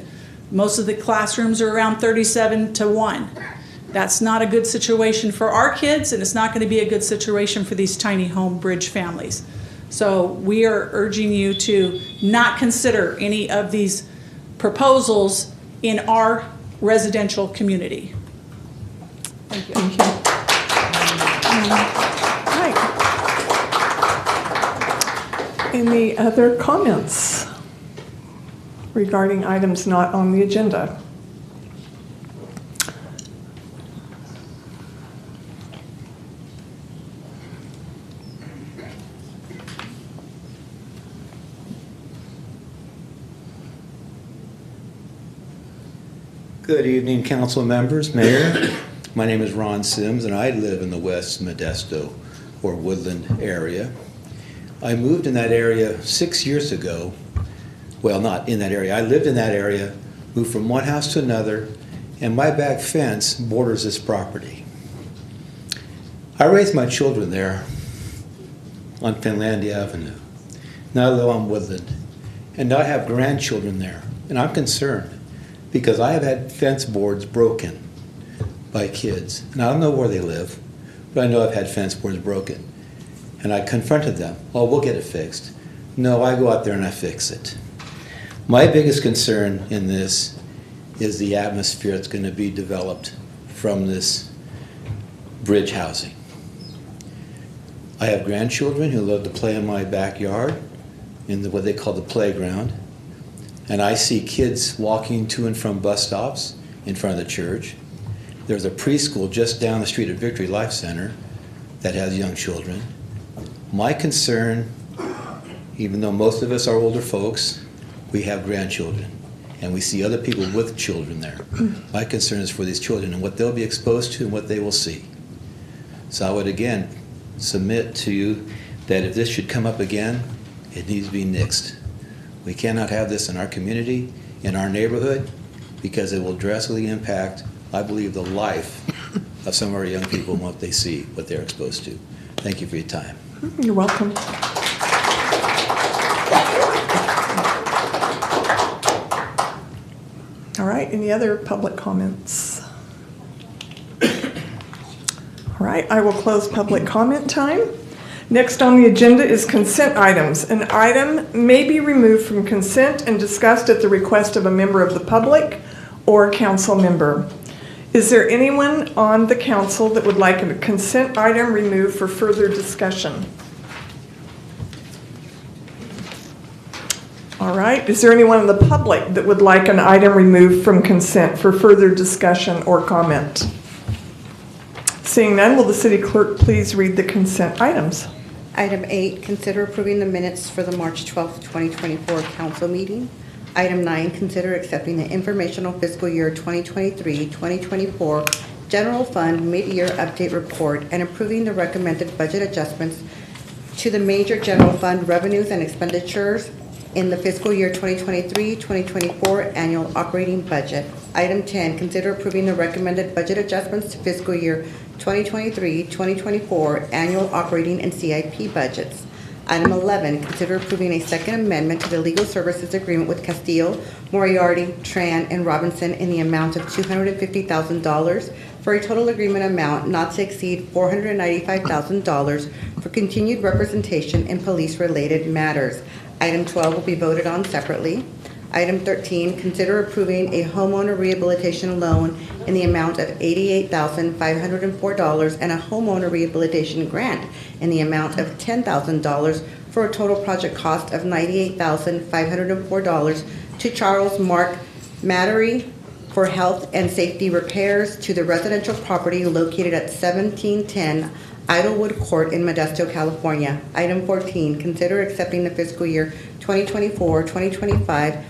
Most of the classrooms are around 37-1. That's not a good situation for our kids, and it's not going to be a good situation for these tiny home bridge families. So we are urging you to not consider any of these proposals in our residential community. Thank you. Right. Any other comments regarding items not on the agenda? Good evening, council members, mayor. My name is Ron Sims, and I live in the West Modesto or Woodland area. I moved in that area 6 years ago. Well, not in that area. I lived in that area, moved from one house to another, and my back fence borders this property. I raised my children there on Finlandia Avenue. Now I live on Woodland, and now I have grandchildren there, and I'm concerned because I have had fence boards broken by kids. And I don't know where they live, but I know I've had fence boards broken. And I confronted them. Oh, we'll get it fixed. No, I go out there and I fix it. My biggest concern in this is the atmosphere that's going to be developed from this bridge housing. I have grandchildren who love to play in my backyard in what they call the playground. And I see kids walking to and from bus stops in front of the church. There's a preschool just down the street at Victory Life Center that has young children. My concern, even though most of us are older folks, we have grandchildren, and we see other people with children there. My concern is for these children and what they'll be exposed to and what they will see. So I would again submit to you that if this should come up again, it needs to be nixed. We cannot have this in our community, in our neighborhood, because it will drastically impact, I believe, the life of some of our young people and what they see, what they're exposed to. Thank you for your time. You're welcome. All right, any other public comments? All right, I will close public comment time. Next on the agenda is consent items. An item may be removed from consent and discussed at the request of a member of the public or council member. Is there anyone on the council that would like a consent item removed for further discussion? All right, is there anyone in the public that would like an item removed from consent for further discussion or comment? Seeing none, will the city clerk please read the consent items? Item 8, consider approving the minutes for the March 12th, 2024 council meeting. Item 9, consider accepting the informational fiscal year 2023-2024 general fund mid-year update report and approving the recommended budget adjustments to the major general fund revenues and expenditures in the fiscal year 2023-2024 annual operating budget. Item 10, consider approving the recommended budget adjustments to fiscal year 2023-2024 annual operating and CIP budgets. Item 11, consider approving a second amendment to the legal services agreement with Castillo, Moriarty, Tran, and Robinson in the amount of $250,000 for a total agreement amount not to exceed $495,000 for continued representation in police-related matters. Item 12 will be voted on separately. Item 13, consider approving a homeowner rehabilitation loan in the amount of $88,504 and a homeowner rehabilitation grant in the amount of $10,000 for a total project cost of $98,504 to Charles Mark Mattery for health and safety repairs to the residential property located at 1710 Idlewood Court in Modesto, California. Item 14, consider accepting the fiscal year 2024-2025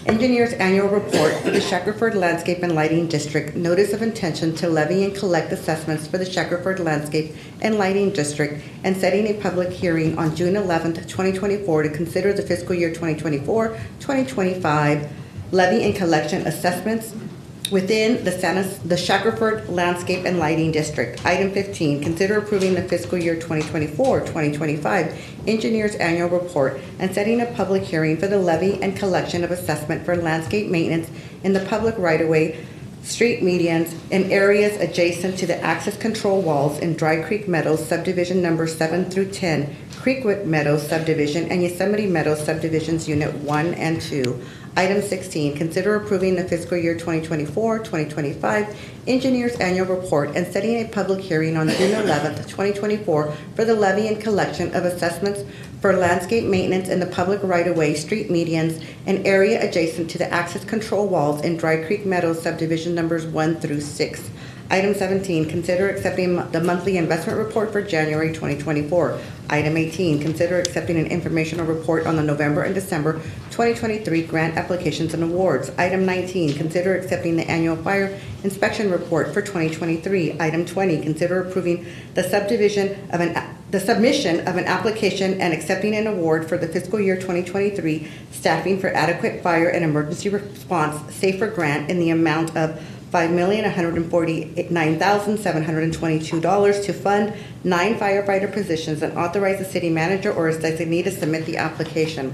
Engineers Annual Report for the Shackelford Landscape and Lighting District, Notice of Intention to Levy and Collect Assessments for the Shackelford Landscape and Lighting District, and setting a public hearing on June 11th, 2024 to consider the fiscal year 2024-2025 levy and collection assessments within the Shackelford Landscape and Lighting District. Item 15, consider approving the fiscal year 2024-2025 Engineers Annual Report and setting a public hearing for the levy and collection of assessment for landscape maintenance in the public right-of-way, street medians, and areas adjacent to the access control walls in Dry Creek Meadows subdivision number 7 through 10, Creekwood Meadows subdivision and Yosemite Meadows subdivisions Unit 1 and 2. Item 16, consider approving the fiscal year 2024-2025 engineer's annual report and setting a public hearing on June 11th, 2024 for the levy and collection of assessments for landscape maintenance in the public right-of-way, street medians, and area adjacent to the access control walls in Dry Creek Meadows subdivision numbers 1 through 6. Item 17, consider accepting the monthly investment report for January 2024. Item 18, consider accepting an informational report on the November and December 2023 grant applications and awards. Item 19, consider accepting the annual fire inspection report for 2023. Item 20, consider approving the submission of an application and accepting an award for the fiscal year 2023 staffing for adequate fire and emergency response safer grant in the amount of $5,149,722 to fund 9 firefighter positions and authorize the city manager or his designee to submit the application.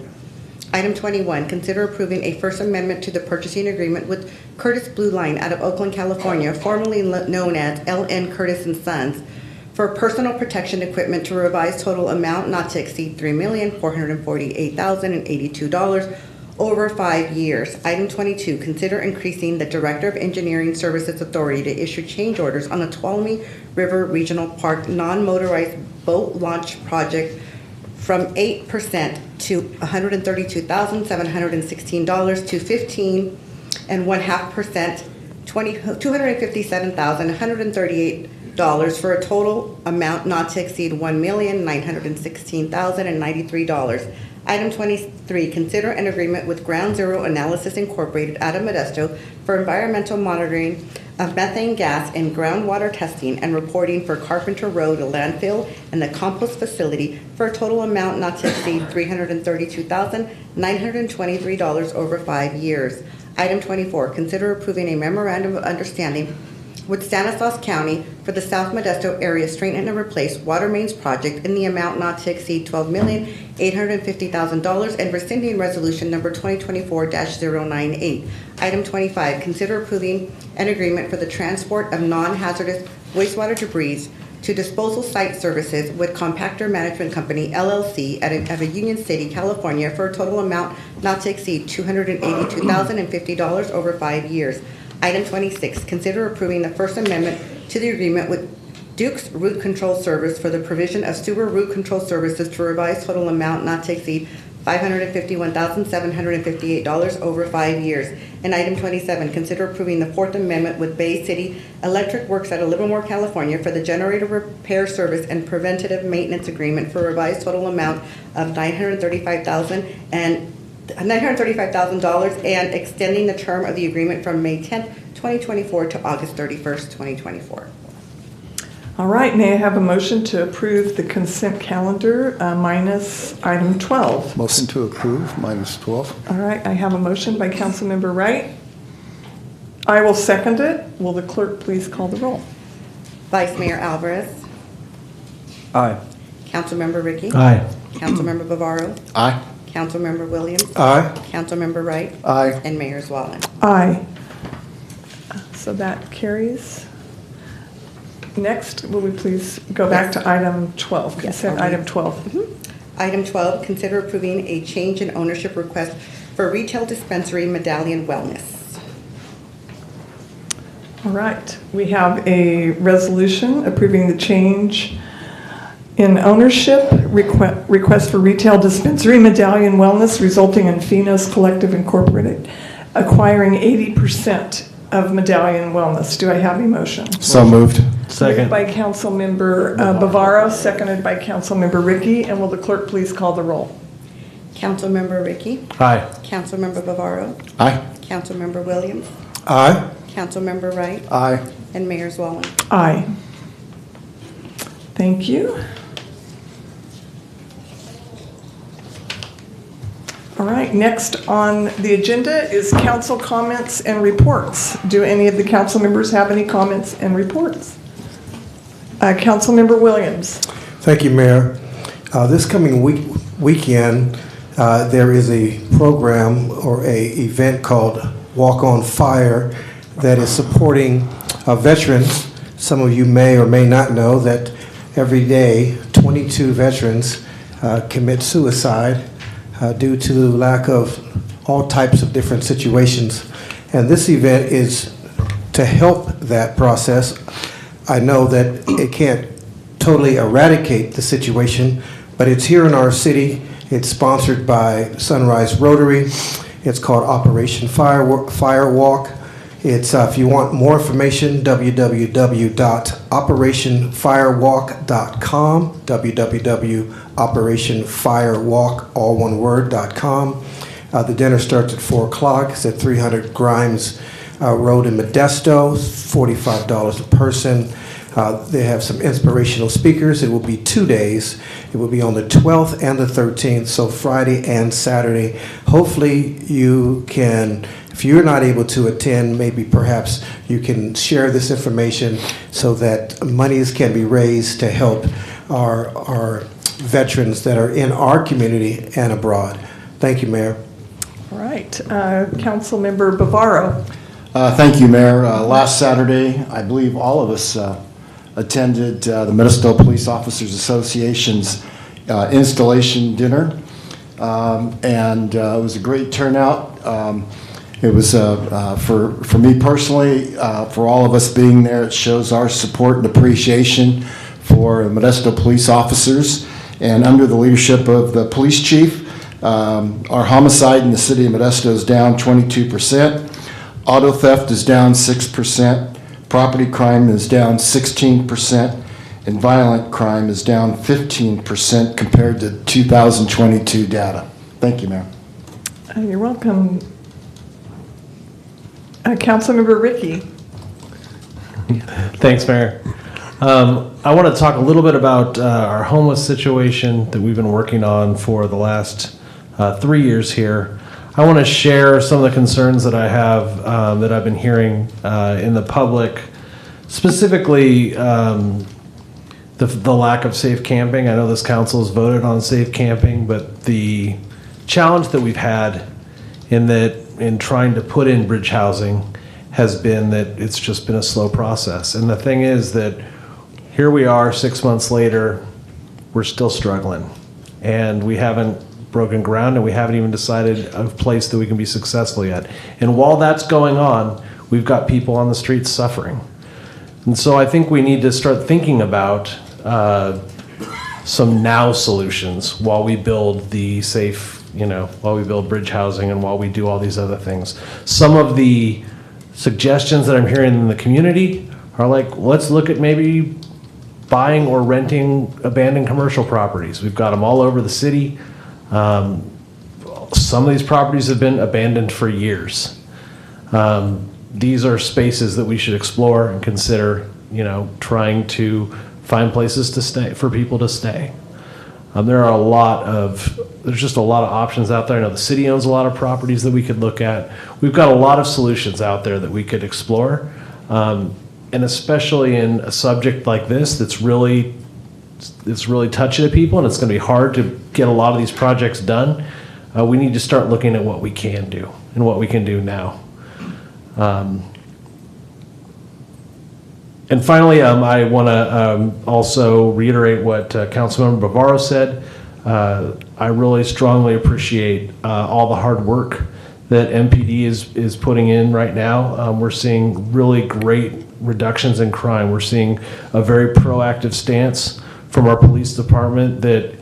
Item 21, consider approving a First Amendment to the purchasing agreement with Curtis Blue Line out of Oakland, California, formerly known as L.N. Curtis & Sons, for personal protection equipment to revise total amount not to exceed $3,448,082 over 5 years. Item 22, consider increasing the Director of Engineering Services Authority to issue change orders on the Tuolumne River Regional Park non-motorized boat launch project from 8% to $132,716 to 15.5%, $257,138 for a total amount not to exceed $1,916,093. Item 23, consider an agreement with Ground Zero Analysis Incorporated out of Modesto for environmental monitoring of methane gas and groundwater testing and reporting for Carpenter Road, a landfill, and the compost facility for a total amount not to exceed $332,923 over 5 years. Item 24, consider approving a memorandum of understanding with Stanislaus County for the South Modesto area straighten and replace water mains project in the amount not to exceed $12,850,000 and rescinding resolution number 2024-098. Item 25, consider approving an agreement for the transport of non-hazardous wastewater debris to disposal site services with Compactor Management Company, LLC, of a Union City, California, for a total amount not to exceed $282,050 over 5 years. Item 26, consider approving the First Amendment to the agreement with Duke's Root Control Service for the provision of sewer root control services to revise total amount not to exceed $551,758 over 5 years. And item 27, consider approving the Fourth Amendment with Bay City Electric Works out of Livermore, California for the generator repair service and preventative maintenance agreement for a revised total amount of $935,000 and extending the term of the agreement from May 10th, 2024 to August 31st, 2024. All right, may I have a motion to approve the consent calendar minus item 12? Motion to approve minus 12. All right, I have a motion by Councilmember Wright. I will second it. Will the clerk please call the roll? Vice Mayor Alvarez. Aye. Councilmember Ricky. Aye. Councilmember Bavaro. Aye. Councilmember Williams. Aye. Councilmember Wright. Aye. And Mayor Zwalin. Aye. So that carries. Next, will we please go back to item 12, consent item 12. Item 12, consider approving a change in ownership request for retail dispensary Medallion Wellness. All right, we have a resolution approving the change in ownership request for retail dispensary Medallion Wellness resulting in Finos Collective Incorporated acquiring 80% of Medallion Wellness. Do I have a motion? So moved. Second. Moved by Councilmember Bavaro, seconded by Councilmember Ricky. And will the clerk please call the roll? Councilmember Ricky. Aye. Councilmember Bavaro. Aye. Councilmember Williams. Aye. Councilmember Wright. Aye. And Mayor Zwalin. Aye. Thank you. All right, next on the agenda is council comments and reports. Do any of the council members have any comments and reports? Councilmember Williams. Thank you, Mayor. This coming weekend, there is a program or a event called Walk on Fire that is supporting veterans. Some of you may or may not know that every day 22 veterans commit suicide due to lack of all types of different situations. And this event is to help that process. I know that it can't totally eradicate the situation, but it's here in our city. It's sponsored by Sunrise Rotary. It's called Operation Firewalk. It's, if you want more information, www.operationfirewalk.com, www.operationfirewalk, all one word.com. The dinner starts at 4 o'clock. It's at 300 Grimes Road in Modesto, $45 a person. They have some inspirational speakers. It will be 2 days. It will be on the 12th and the 13th, so Friday and Saturday. Hopefully you can, if you're not able to attend, maybe perhaps you can share this information so that monies can be raised to help our veterans that are in our community and abroad. Thank you, Mayor. All right. Councilmember Bavaro. Thank you, Mayor. Last Saturday, I believe all of us attended the Modesto Police Officers Association's installation dinner, and it was a great turnout. It was, for me personally, for all of us being there, it shows our support and appreciation for Modesto police officers. And under the leadership of the police chief, our homicide in the city of Modesto is down 22%. Auto theft is down 6%. Property crime is down 16%. And violent crime is down 15% compared to 2022 data. Thank you, Mayor. You're welcome. Councilmember Ricky. Thanks, Mayor. I want to talk a little bit about our homeless situation that we've been working on for the last 3 years here. I want to share some of the concerns that I have that I've been hearing in the public, specifically the lack of safe camping. I know this council has voted on safe camping, but the challenge that we've had in trying to put in bridge housing has been that it's just been a slow process. And the thing is that here we are 6 months later, we're still struggling. And we haven't broken ground, and we haven't even decided a place that we can be successful yet. And while that's going on, we've got people on the streets suffering. And so I think we need to start thinking about some now solutions while we build the safe, while we build bridge housing and while we do all these other things. Some of the suggestions that I'm hearing in the community are like, let's look at maybe buying or renting abandoned commercial properties. We've got them all over the city. Some of these properties have been abandoned for years. These are spaces that we should explore and consider, trying to find places to stay, for people to stay. There's just a lot of options out there. I know the city owns a lot of properties that we could look at. We've got a lot of solutions out there that we could explore. And especially in a subject like this that's really touchy to people, and it's going to be hard to get a lot of these projects done. We need to start looking at what we can do and what we can do now. And finally, I want to also reiterate what Councilmember Bavaro said. I really strongly appreciate all the hard work that MPD is putting in right now. We're seeing really great reductions in crime. We're seeing a very proactive stance from our police department that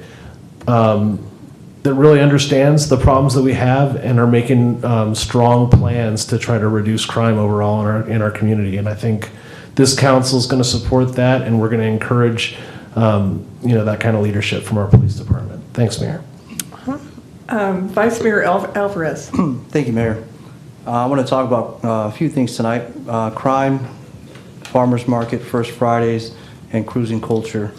really understands the problems that we have and are making strong plans to try to reduce crime overall in our community. And I think this council is going to support that, and we're going to encourage that kind of leadership from our police department. Thanks, Mayor. Vice Mayor Alvarez. Thank you, Mayor. I want to talk about a few things tonight. Crime, farmers market, First Fridays, and cruising culture.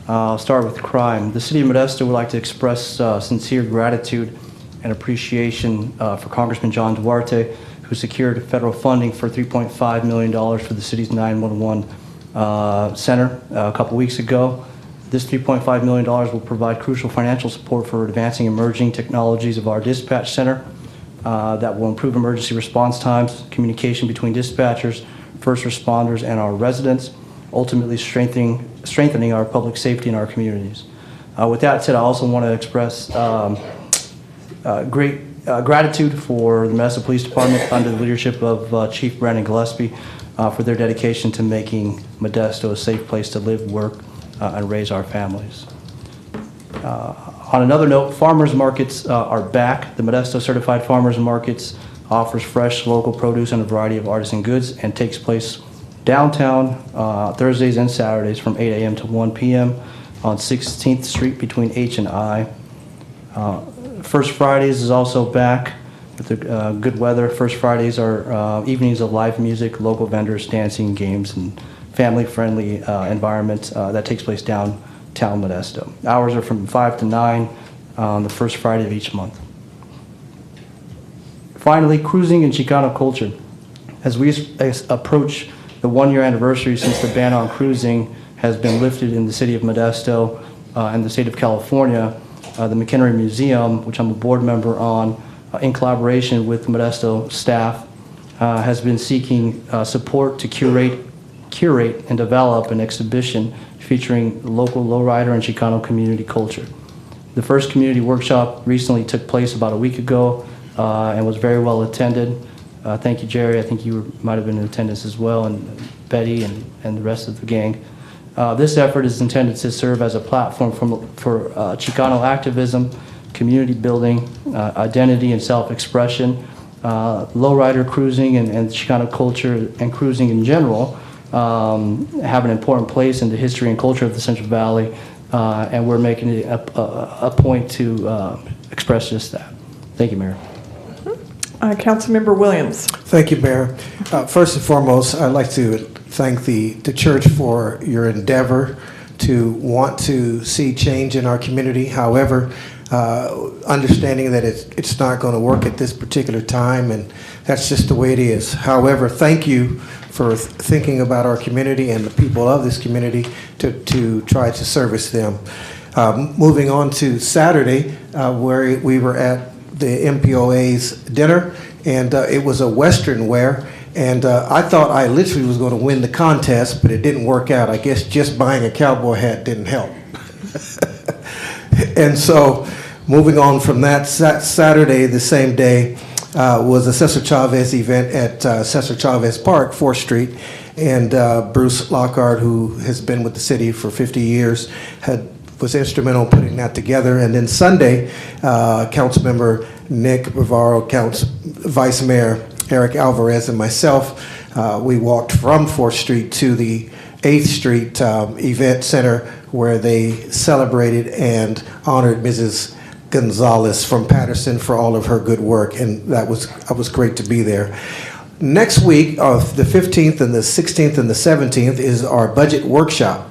I'll start with crime. The City of Modesto would like to express sincere gratitude and appreciation for Congressman John Duarte, who secured federal funding for $3.5 million for the city's 911 center a couple weeks ago. This $3.5 million will provide crucial financial support for advancing emerging technologies of our dispatch center that will improve emergency response times, communication between dispatchers, first responders, and our residents, ultimately strengthening our public safety in our communities. With that said, I also want to express great gratitude for the Modesto Police Department under the leadership of Chief Brandon Gillespie for their dedication to making Modesto a safe place to live, work, and raise our families. On another note, farmers markets are back. The Modesto Certified Farmers Markets offers fresh local produce and a variety of artisan goods and takes place downtown Thursdays and Saturdays from 8 a.m. to 1 p.m. on 16th Street between H and I. First Fridays is also back with the good weather. First Fridays are evenings of live music, local vendors, dancing, games, and family-friendly environment that takes place downtown Modesto. Hours are from 5 to 9 on the first Friday of each month. Finally, cruising and Chicano culture. As we approach the one-year anniversary since the ban on cruising has been lifted in the city of Modesto and the state of California, the McHenry Museum, which I'm a board member on, in collaboration with the Modesto staff, has been seeking support to curate and develop an exhibition featuring local lowrider and Chicano community culture. The first community workshop recently took place about a week ago and was very well attended. Thank you, Jerry. I think you might have been in attendance as well, and Betty and the rest of the gang. This effort is intended to serve as a platform for Chicano activism, community building, identity and self-expression. Lowrider cruising and Chicano culture and cruising in general have an important place in the history and culture of the Central Valley, and we're making it a point to express just that. Thank you, Mayor. Councilmember Williams. Thank you, Mayor. First and foremost, I'd like to thank the church for your endeavor to want to see change in our community. However, understanding that it's not going to work at this particular time, and that's just the way it is. However, thank you for thinking about our community and the people of this community to try to service them. Moving on to Saturday, where we were at the MPOA's dinner, and it was a Western wear, and I thought I literally was going to win the contest, but it didn't work out. I guess just buying a cowboy hat didn't help. And so, moving on from that, Saturday, the same day, was a Cesar Chavez event at Cesar Chavez Park, 4th Street, and Bruce Lockhart, who has been with the city for 50 years, was instrumental in putting that together. And then Sunday, Councilmember Nick Bavaro, Vice Mayor Eric Alvarez, and myself, we walked from 4th Street to the 8th Street Event Center, where they celebrated and honored Mrs. Gonzalez from Patterson for all of her good work, and that was great to be there. Next week, the 15th and the 16th and the 17th, is our budget workshop.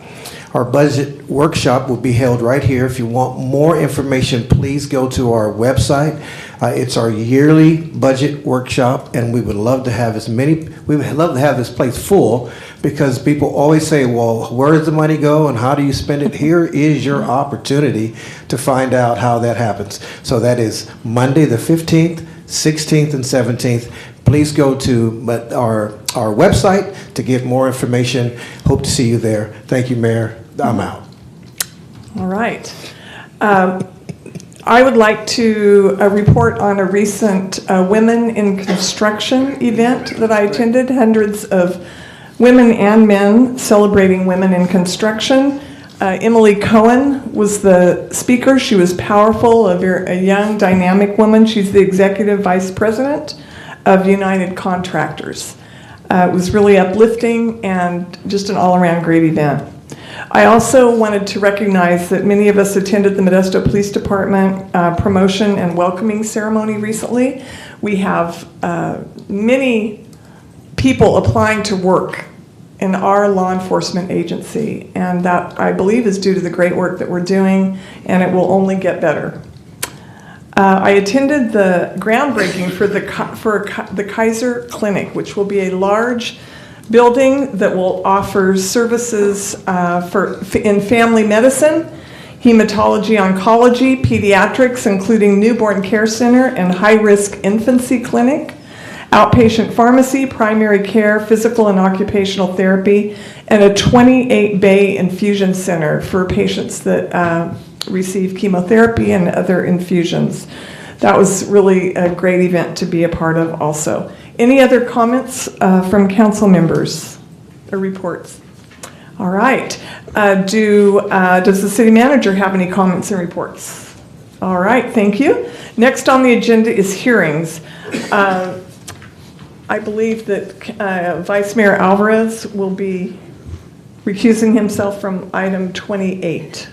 Our budget workshop will be held right here. If you want more information, please go to our website. It's our yearly budget workshop, and we would love to have this place full, because people always say, well, where does the money go and how do you spend it? Here is your opportunity to find out how that happens. So that is Monday the 15th, 16th, and 17th. Please go to our website to get more information. Hope to see you there. Thank you, Mayor. I'm out. All right. I would like to report on a recent Women in Construction event that I attended. Hundreds of women and men celebrating women in construction. Emily Cohen was the speaker. She was powerful, a young, dynamic woman. She's the executive vice president of United Contractors. It was really uplifting and just an all-around great event. I also wanted to recognize that many of us attended the Modesto Police Department promotion and welcoming ceremony recently. We have many people applying to work in our law enforcement agency, and that, I believe, is due to the great work that we're doing, and it will only get better. I attended the groundbreaking for the Kaiser Clinic, which will be a large building that will offer services in family medicine, hematology, oncology, pediatrics, including newborn care center and high-risk infancy clinic, outpatient pharmacy, primary care, physical and occupational therapy, and a 28-bay infusion center for patients that receive chemotherapy and other infusions. That was really a great event to be a part of also. Any other comments from council members or reports? All right. Does the city manager have any comments and reports? All right, thank you. Next on the agenda is hearings. I believe that Vice Mayor Alvarez will be recusing himself from item 28.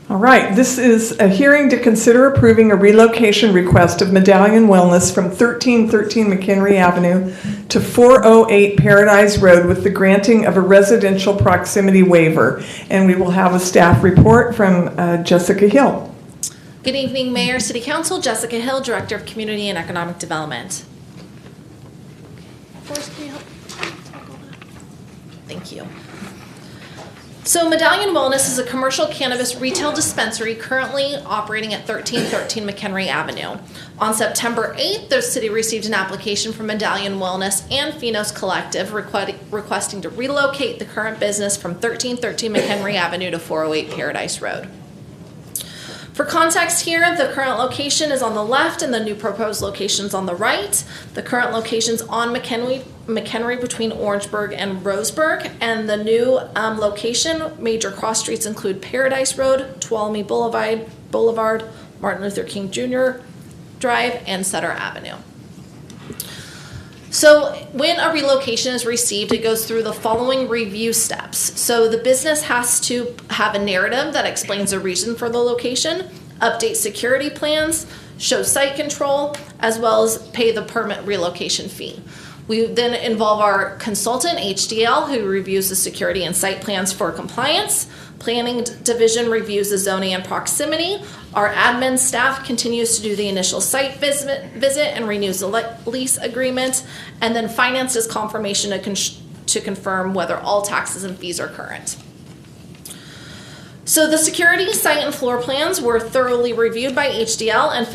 All right, this is a hearing to consider approving a relocation request of Medallion Wellness from 1313 McHenry Avenue to 408 Paradise Road with the granting of a residential proximity waiver. And we will have a staff report from Jessica Hill. Good evening, Mayor, City Council. Jessica Hill, Director of Community and Economic Development. Forrest, can you help? Thank you. So Medallion Wellness is a commercial cannabis retail dispensary currently operating at 1313 McHenry Avenue. On September 8th, the city received an application from Medallion Wellness and Phenos Collective requesting to relocate the current business from 1313 McHenry Avenue to 408 Paradise Road. For context here, the current location is on the left and the new proposed location is on the right. The current location is on McHenry between Orangeburg and Roseburg, and the new location, major cross streets include Paradise Road, Tuolumne Boulevard, Martin Luther King Jr. Drive, and Sutter Avenue. So when a relocation is received, it goes through the following review steps. So the business has to have a narrative that explains the reason for the location, update security plans, show site control, as well as pay the permit relocation fee. We then involve our consultant, HDL, who reviews the security and site plans for compliance. Planning division reviews the zoning and proximity. Our admin staff continues to do the initial site visit and renews the lease agreement. And then finance does confirmation to confirm whether all taxes and fees are current. So the security, site, and floor plans were thoroughly reviewed by HDL and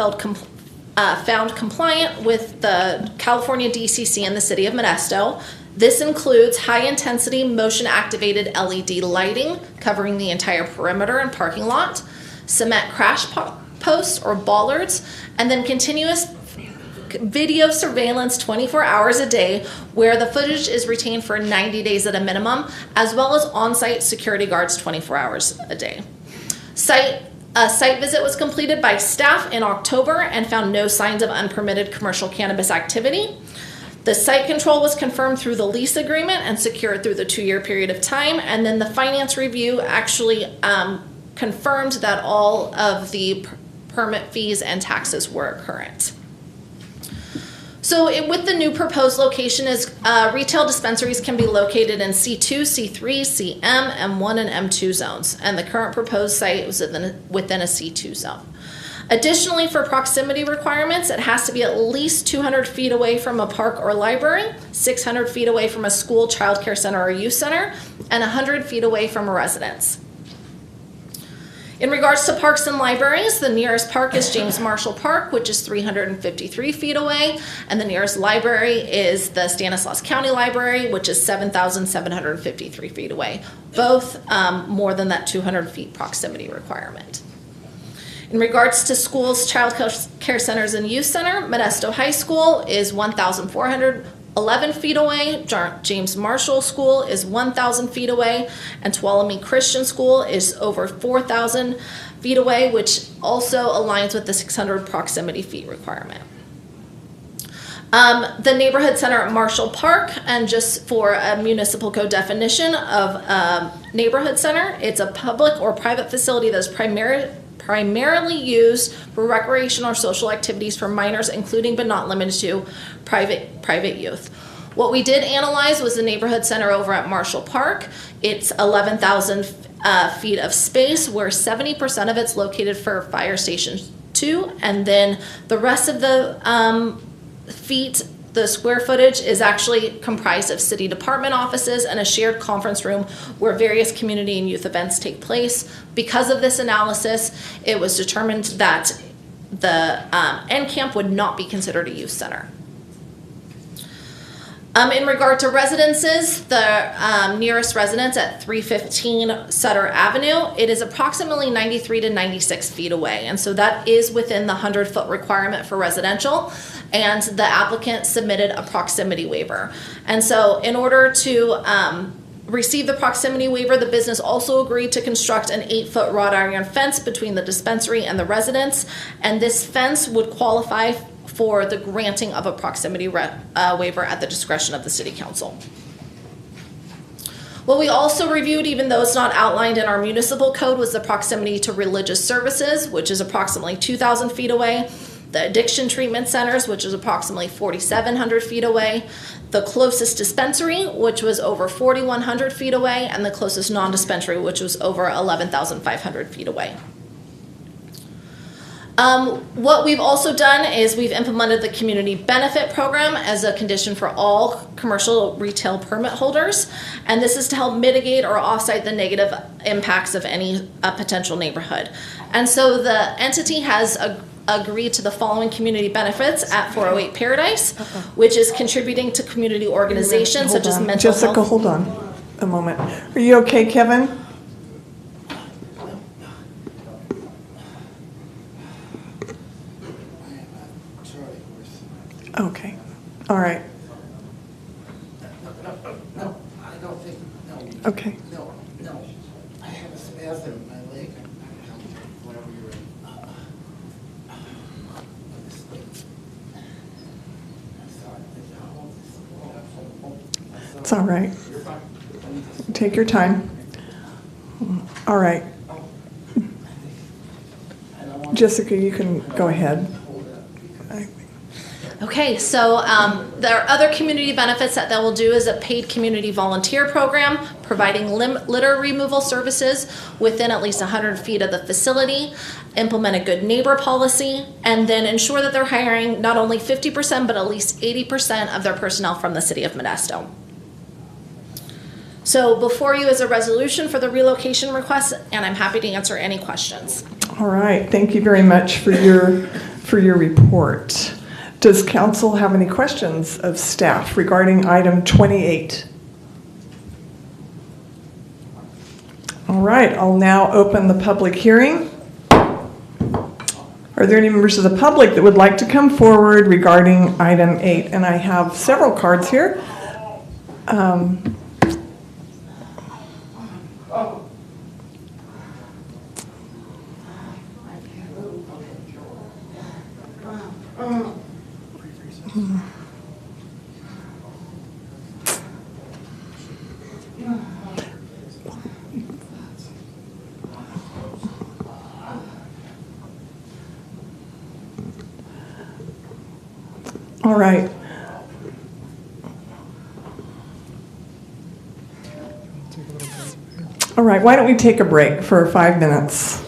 found compliant with the California DCC and the City of Modesto. This includes high-intensity motion-activated LED lighting covering the entire perimeter and parking lot, cement crash posts or bollards, and then continuous video surveillance 24 hours a day where the footage is retained for 90 days at a minimum, as well as on-site security guards 24 hours a day. A site visit was completed by staff in October and found no signs of unpermitted commercial cannabis activity. The site control was confirmed through the lease agreement and secured through the 2-year period of time. And then the finance review actually confirmed that all of the permit fees and taxes were current. So with the new proposed location is retail dispensaries can be located in C2, C3, CM, M1, and M2 zones. And the current proposed site was within a C2 zone. Additionally, for proximity requirements, it has to be at least 200 feet away from a park or library, 600 feet away from a school, childcare center, or youth center, and 100 feet away from a residence. In regards to parks and libraries, the nearest park is James Marshall Park, which is 353 feet away, and the nearest library is the Stanislaus County Library, which is 7,753 feet away, both more than that 200 feet proximity requirement. In regards to schools, child care centers, and youth center, Modesto High School is 1,411 feet away, James Marshall School is 1,000 feet away, and Tuolumne Christian School is over 4,000 feet away, which also aligns with the 600 proximity feet requirement. The neighborhood center at Marshall Park, and just for a municipal code definition of neighborhood center, it's a public or private facility that is primarily used for recreational or social activities for minors, including but not limited to private youth. What we did analyze was the neighborhood center over at Marshall Park. It's 11,000 feet of space, where 70% of it's located for Fire Station 2, and then the rest of the the square footage is actually comprised of city department offices and a shared conference room where various community and youth events take place. Because of this analysis, it was determined that the end camp would not be considered a youth center. In regard to residences, the nearest residence at 315 Sutter Avenue, it is approximately 93 to 96 feet away. And so that is within the 100-foot requirement for residential. And the applicant submitted a proximity waiver. And so in order to receive the proximity waiver, the business also agreed to construct an 8-foot wrought iron fence between the dispensary and the residence. And this fence would qualify for the granting of a proximity waiver at the discretion of the city council. What we also reviewed, even though it's not outlined in our municipal code, was the proximity to religious services, which is approximately 2,000 feet away, the addiction treatment centers, which is approximately 4,700 feet away, the closest dispensary, which was over 4,100 feet away, and the closest non-dispensary, which was over 11,500 feet away. What we've also done is we've implemented the community benefit program as a condition for all commercial retail permit holders. And this is to help mitigate or offset the negative impacts of any potential neighborhood. And so the entity has agreed to the following community benefits at 408 Paradise, which is contributing to community organizations such as mental health. Jessica, hold on a moment. Are you okay, Kevin? Okay, all right. No, I don't think, no. Okay. No, no. I have a spasm in my leg. Whenever you're ready. It's all right. Take your time. All right. Jessica, you can go ahead. Okay, so there are other community benefits that will do is a paid community volunteer program, providing litter removal services within at least 100 feet of the facility, implement a good neighbor policy, and then ensure that they're hiring not only 50%, but at least 80% of their personnel from the City of Modesto. So before you is a resolution for the relocation request, and I'm happy to answer any questions. All right, thank you very much for your report. Does council have any questions of staff regarding item 28? All right, I'll now open the public hearing. Are there any members of the public that would like to come forward regarding item 8? And I have several cards here. All right. All right, why don't we take a break for 5 minutes?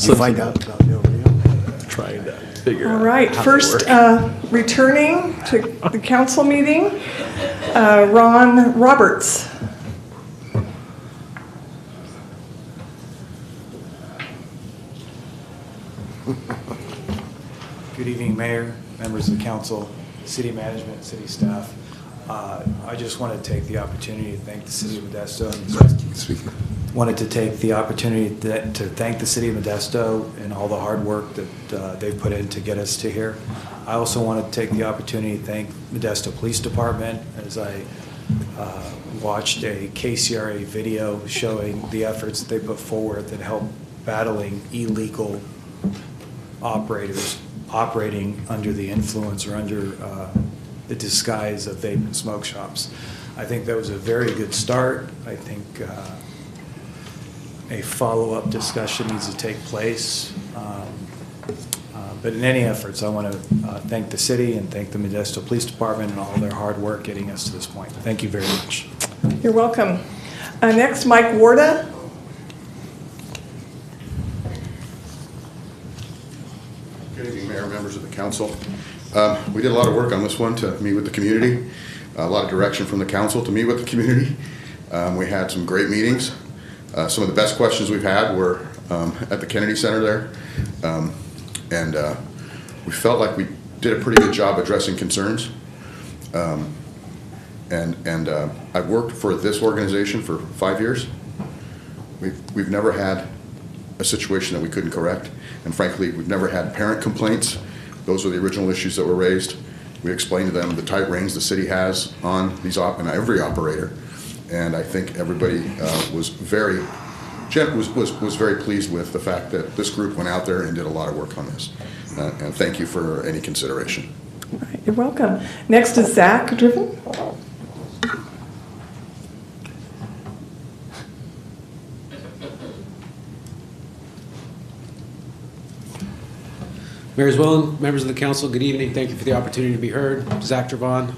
You find out about nobody. Trying to figure All right, first, returning to the council meeting, Ron Roberts. Good evening, Mayor, members of the council, city management, city staff. I just want to take the opportunity to thank the City of Modesto. Wanted to take the opportunity to thank the City of Modesto and all the hard work that they've put in to get us to here. I also want to take the opportunity to thank Modesto Police Department as I watched a KCRA video showing the efforts that they put forward that help battling illegal operators operating under the influence or under the disguise of vape and smoke shops. I think that was a very good start. I think a follow-up discussion needs to take place. But in any efforts, I want to thank the city and thank the Modesto Police Department and all their hard work getting us to this point. Thank you very much. You're welcome. Next, Mike Warda. Good evening, Mayor, members of the council. We did a lot of work on this one to meet with the community, a lot of direction from the council to meet with the community. We had some great meetings. Some of the best questions we've had were at the Kennedy Center there. And we felt like we did a pretty good job addressing concerns. I've worked for this organization for 5 years. We've never had a situation that we couldn't correct. And frankly, we've never had parent complaints. Those are the original issues that were raised. We explained to them the tight reins the city has on these and every operator. And I think everybody was very pleased with the fact that this group went out there and did a lot of work on this. And thank you for any consideration. All right, you're welcome. Next is Zach Driven. Mayor Zwillen, members of the council, good evening. Thank you for the opportunity to be heard. Zach Travan,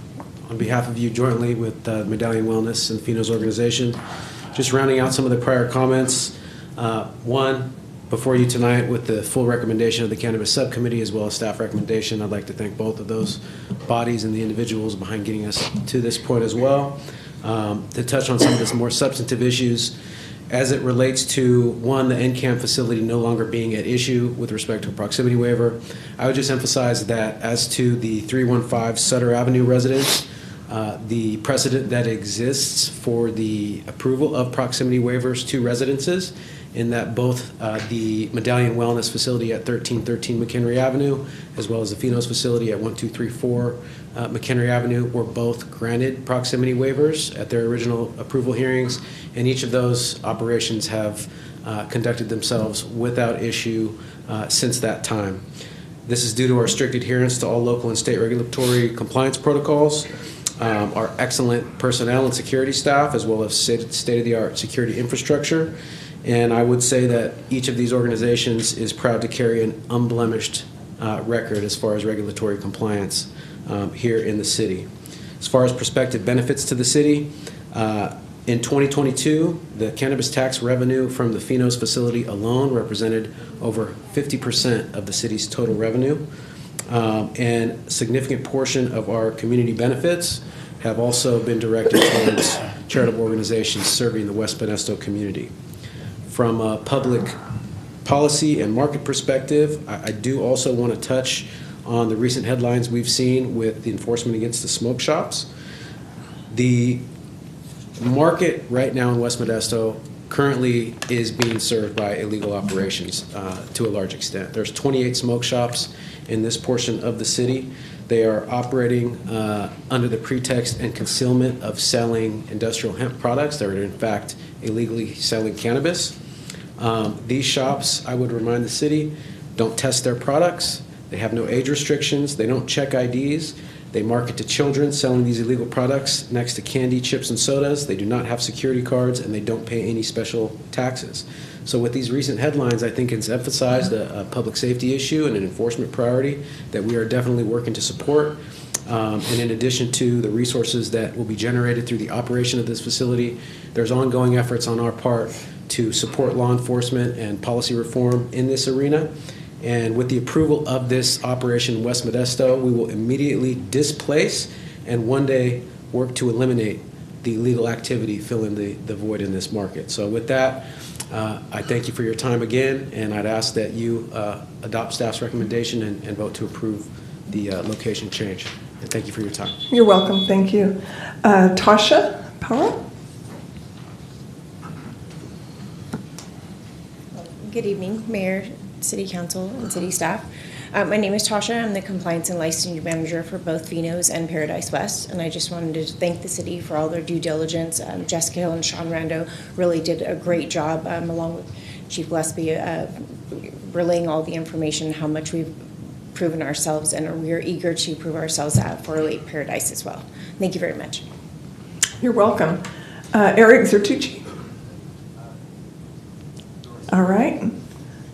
on behalf of you jointly with Medallion Wellness and Fino's organization. Just rounding out some of the prior comments. One, before you tonight with the full recommendation of the Cannabis Subcommittee as well as staff recommendation, I'd like to thank both of those bodies and the individuals behind getting us to this point as well. To touch on some of the more substantive issues, as it relates to, one, the NCAM facility no longer being at issue with respect to a proximity waiver, I would just emphasize that as to the 315 Sutter Avenue residents, the precedent that exists for the approval of proximity waivers to residences in that both the Medallion Wellness facility at 1313 McHenry Avenue as well as the Fino's facility at 1234 McHenry Avenue were both granted proximity waivers at their original approval hearings, and each of those operations have conducted themselves without issue since that time. This is due to our strict adherence to all local and state regulatory compliance protocols, our excellent personnel and security staff, as well as state-of-the-art security infrastructure. And I would say that each of these organizations is proud to carry an unblemished record as far as regulatory compliance here in the city. As far as prospective benefits to the city, in 2022, the cannabis tax revenue from the Fino's facility alone represented over 50% of the city's total revenue. And a significant portion of our community benefits have also been directed towards charitable organizations serving the West Modesto community. From a public policy and market perspective, I do also want to touch on the recent headlines we've seen with the enforcement against the smoke shops. The market right now in West Modesto currently is being served by illegal operations to a large extent. There's 28 smoke shops in this portion of the city. They are operating under the pretext and concealment of selling industrial hemp products. They're in fact illegally selling cannabis. These shops, I would remind the city, don't test their products. They have no age restrictions. They don't check IDs. They market to children selling these illegal products next to candy, chips, and sodas. They do not have security cards, and they don't pay any special taxes. So with these recent headlines, I think it's emphasized a public safety issue and an enforcement priority that we are definitely working to support. And in addition to the resources that will be generated through the operation of this facility, there's ongoing efforts on our part to support law enforcement and policy reform in this arena. And with the approval of this operation in West Modesto, we will immediately displace and one day work to eliminate the illegal activity filling the void in this market. So with that, I thank you for your time again, and I'd ask that you adopt staff's recommendation and vote to approve the location change. And thank you for your time. You're welcome. Thank you. Tasha Powell? Good evening, Mayor, City Council, and City staff. My name is Tasha. I'm the Compliance and Licensing Manager for both Finos and Paradise West, and I just wanted to thank the city for all their due diligence. Jessica Hill and Sean Rando really did a great job, along with Chief Gillespie, relaying all the information, how much we've proven ourselves, and we're eager to prove ourselves at 408 Paradise as well. Thank you very much. You're welcome. Eric Zertucci? All right.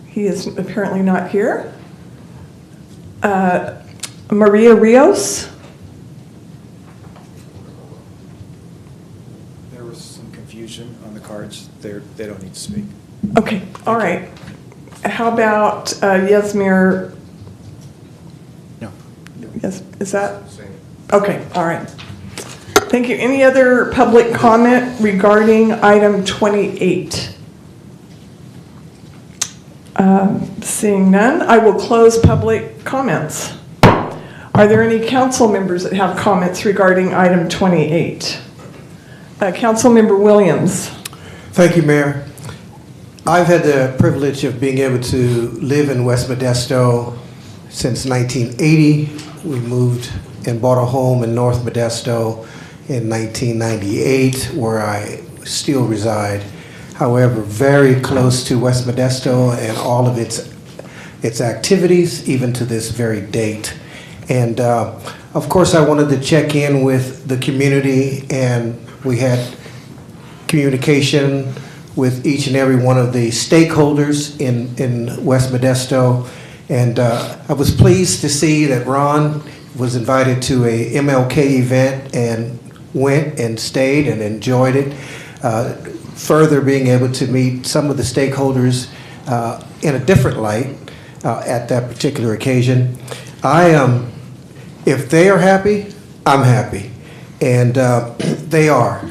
He is apparently not here. Maria Rios? There was some confusion on the cards. They don't need to speak. Okay, all right. How about Yasmir? No. Yes, is that? Okay, all right. Thank you. Any other public comment regarding item 28? Seeing none, I will close public comments. Are there any council members that have comments regarding item 28? Councilmember Williams. Thank you, Mayor. I've had the privilege of being able to live in West Modesto since 1980. We moved and bought a home in North Modesto in 1998, where I still reside. However, very close to West Modesto and all of its activities, even to this very date. And of course, I wanted to check in with the community, and we had communication with each and every one of the stakeholders in West Modesto. And I was pleased to see that Ron was invited to a MLK event and went and stayed and enjoyed it. Further, being able to meet some of the stakeholders in a different light at that particular occasion. If they are happy, I'm happy. And they are.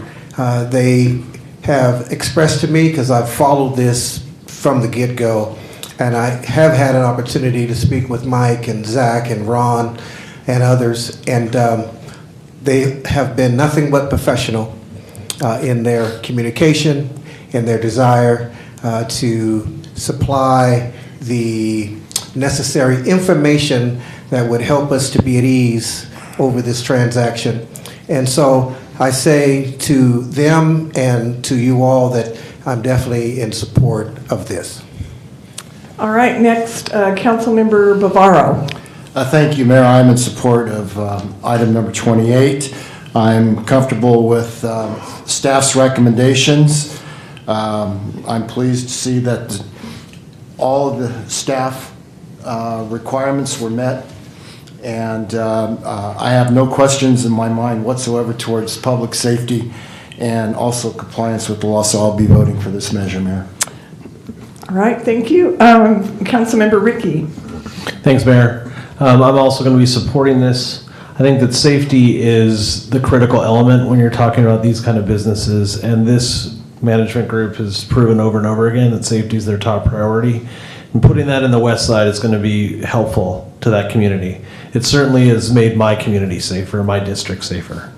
They have expressed to me, because I've followed this from the get-go, and I have had an opportunity to speak with Mike and Zach and Ron and others, and they have been nothing but professional in their communication, in their desire to supply the necessary information that would help us to be at ease over this transaction. And so I say to them and to you all that I'm definitely in support of this. All right, next, Councilmember Bavaro. Thank you, Mayor. I'm in support of item number 28. I'm comfortable with staff's recommendations. I'm pleased to see that all of the staff requirements were met, and I have no questions in my mind whatsoever towards public safety and also compliance with the law, so I'll be voting for this measure, Mayor. All right, thank you. Councilmember Ricky. Thanks, Mayor. I'm also going to be supporting this. I think that safety is the critical element when you're talking about these kind of businesses, and this management group has proven over and over again that safety is their top priority. And putting that in the west side is going to be helpful to that community. It certainly has made my community safer, my district safer.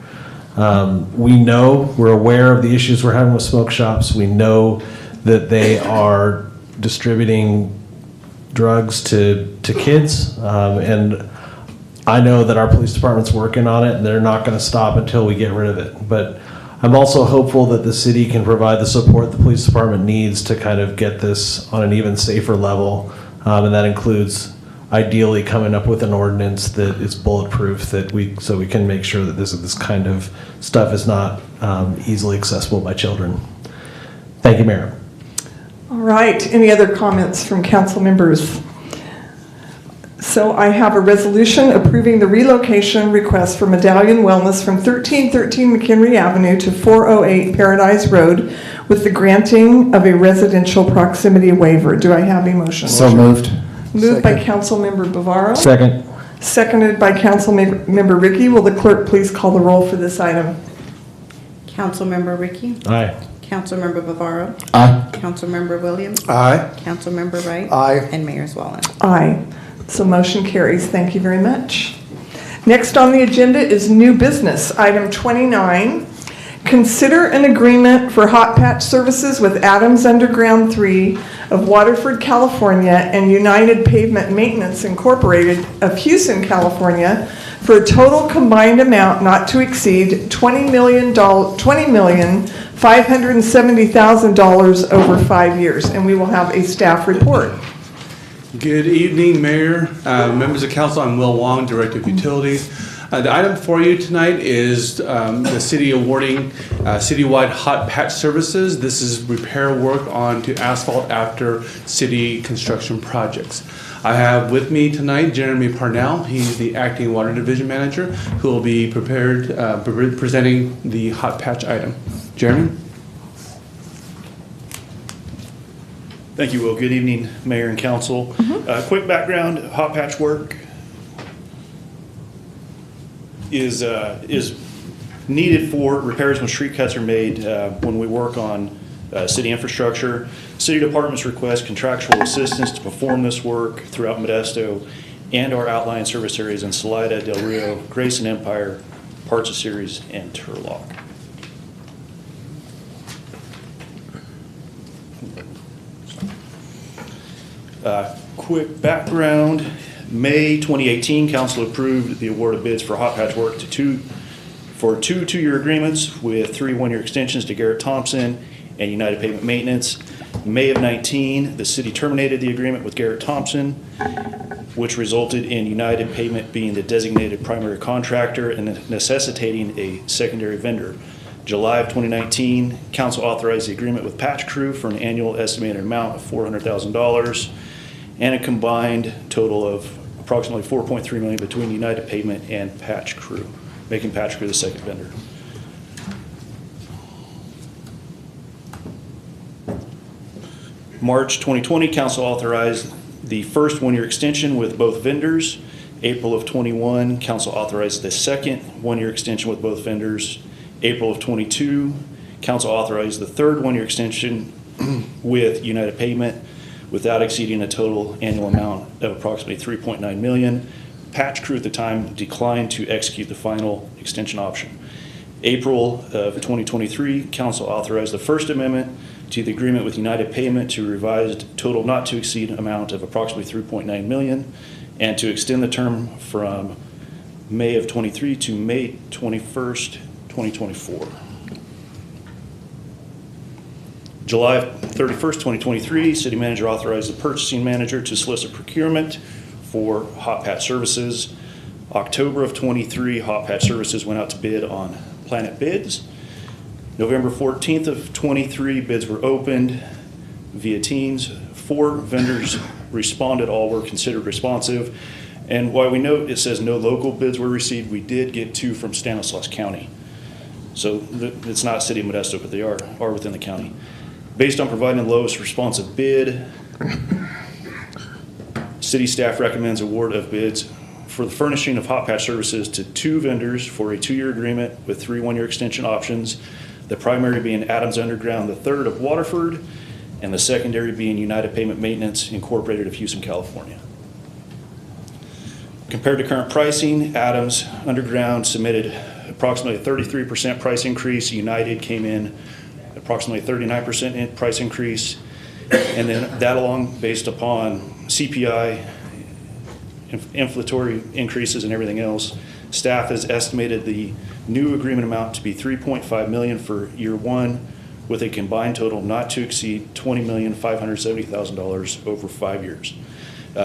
We're aware of the issues we're having with smoke shops. We know that they are distributing drugs to kids, and I know that our police department's working on it, and they're not going to stop until we get rid of it. But I'm also hopeful that the city can provide the support the police department needs to kind of get this on an even safer level, and that includes ideally coming up with an ordinance that is bulletproof, so we can make sure that this kind of stuff is not easily accessible by children. Thank you, Mayor. All right, any other comments from council members? So I have a resolution approving the relocation request for Medallion Wellness from 1313 McHenry Avenue to 408 Paradise Road with the granting of a residential proximity waiver. Do I have a motion? So moved. Moved by Councilmember Bavaro. Second. Seconded by Councilmember Ricky. Will the clerk please call the roll for this item? Councilmember Ricky? Aye. Councilmember Bavaro? Aye. Councilmember Williams? Aye. Councilmember Wright? Aye. And Mayor Swallen. Aye. So motion carries. Thank you very much. Next on the agenda is new business. Item 29. Consider an agreement for hot patch services with Adams Underground 3 of Waterford, California, and United Pavement Maintenance Incorporated of Houston, California, for a total combined amount not to exceed $20,570,000 over 5 years. And we will have a staff report. Good evening, Mayor, members of council. I'm Will Wong, Director of Utilities. The item for you tonight is the city awarding citywide hot patch services. This is repair work onto asphalt after city construction projects. I have with me tonight Jeremy Parnell. He's the acting water division manager who will be presenting the hot patch item. Jeremy? Thank you, Will. Good evening, Mayor and Council. Quick background, hot patch work is needed for repairs when street cuts are made when we work on city infrastructure. City departments request contractual assistance to perform this work throughout Modesto and our outlying service areas in Salida, Del Rio, Grayson Empire, parts of Ceres, and Turlock. Quick background, May 2018, Council approved the award of bids for hot patch work for two two-year agreements with 3 one-year extensions to Garrett Thompson and United Pavement Maintenance. May of 19, the city terminated the agreement with Garrett Thompson, which resulted in United Pavement being the designated primary contractor and necessitating a secondary vendor. July of 2019, Council authorized the agreement with Patch Crew for an annual estimated amount of $400,000 and a combined total of approximately $4.3 million between United Pavement and Patch Crew, making Patch Crew the second vendor. March 2020, Council authorized the first one-year extension with both vendors. April of 21, Council authorized the second one-year extension with both vendors. April of 22, Council authorized the third one-year extension with United Pavement without exceeding a total annual amount of approximately $3.9 million. Patch Crew at the time declined to execute the final extension option. April of 2023, Council authorized the First Amendment to the agreement with United Pavement to revised total not to exceed amount of approximately $3.9 million and to extend the term from May of 23 to May 21st, 2024. July 31st, 2023, City Manager authorized the purchasing manager to solicit procurement for hot patch services. October of 23, hot patch services went out to bid on Planet Bids. November 14th of 23, bids were opened via Teams. 4 vendors responded, all were considered responsive. And while we note it says no local bids were received, we did get 2 from Stanislaus County. So it's not City of Modesto, but they are within the county. Based on providing the lowest responsive bid, city staff recommends award of bids for the furnishing of hot patch services to 2 vendors for a 2-year agreement with 3 one-year extension options, the primary being Adams Underground III of Waterford, and the secondary being United Pavement Maintenance Incorporated of Houston, California. Compared to current pricing, Adams Underground submitted approximately a 33% price increase. United came in approximately 39% price increase. And then that along based upon CPI, inflationary increases and everything else, staff has estimated the new agreement amount to be $3.5 million for year 1 with a combined total not to exceed $20,570,000 over 5 years.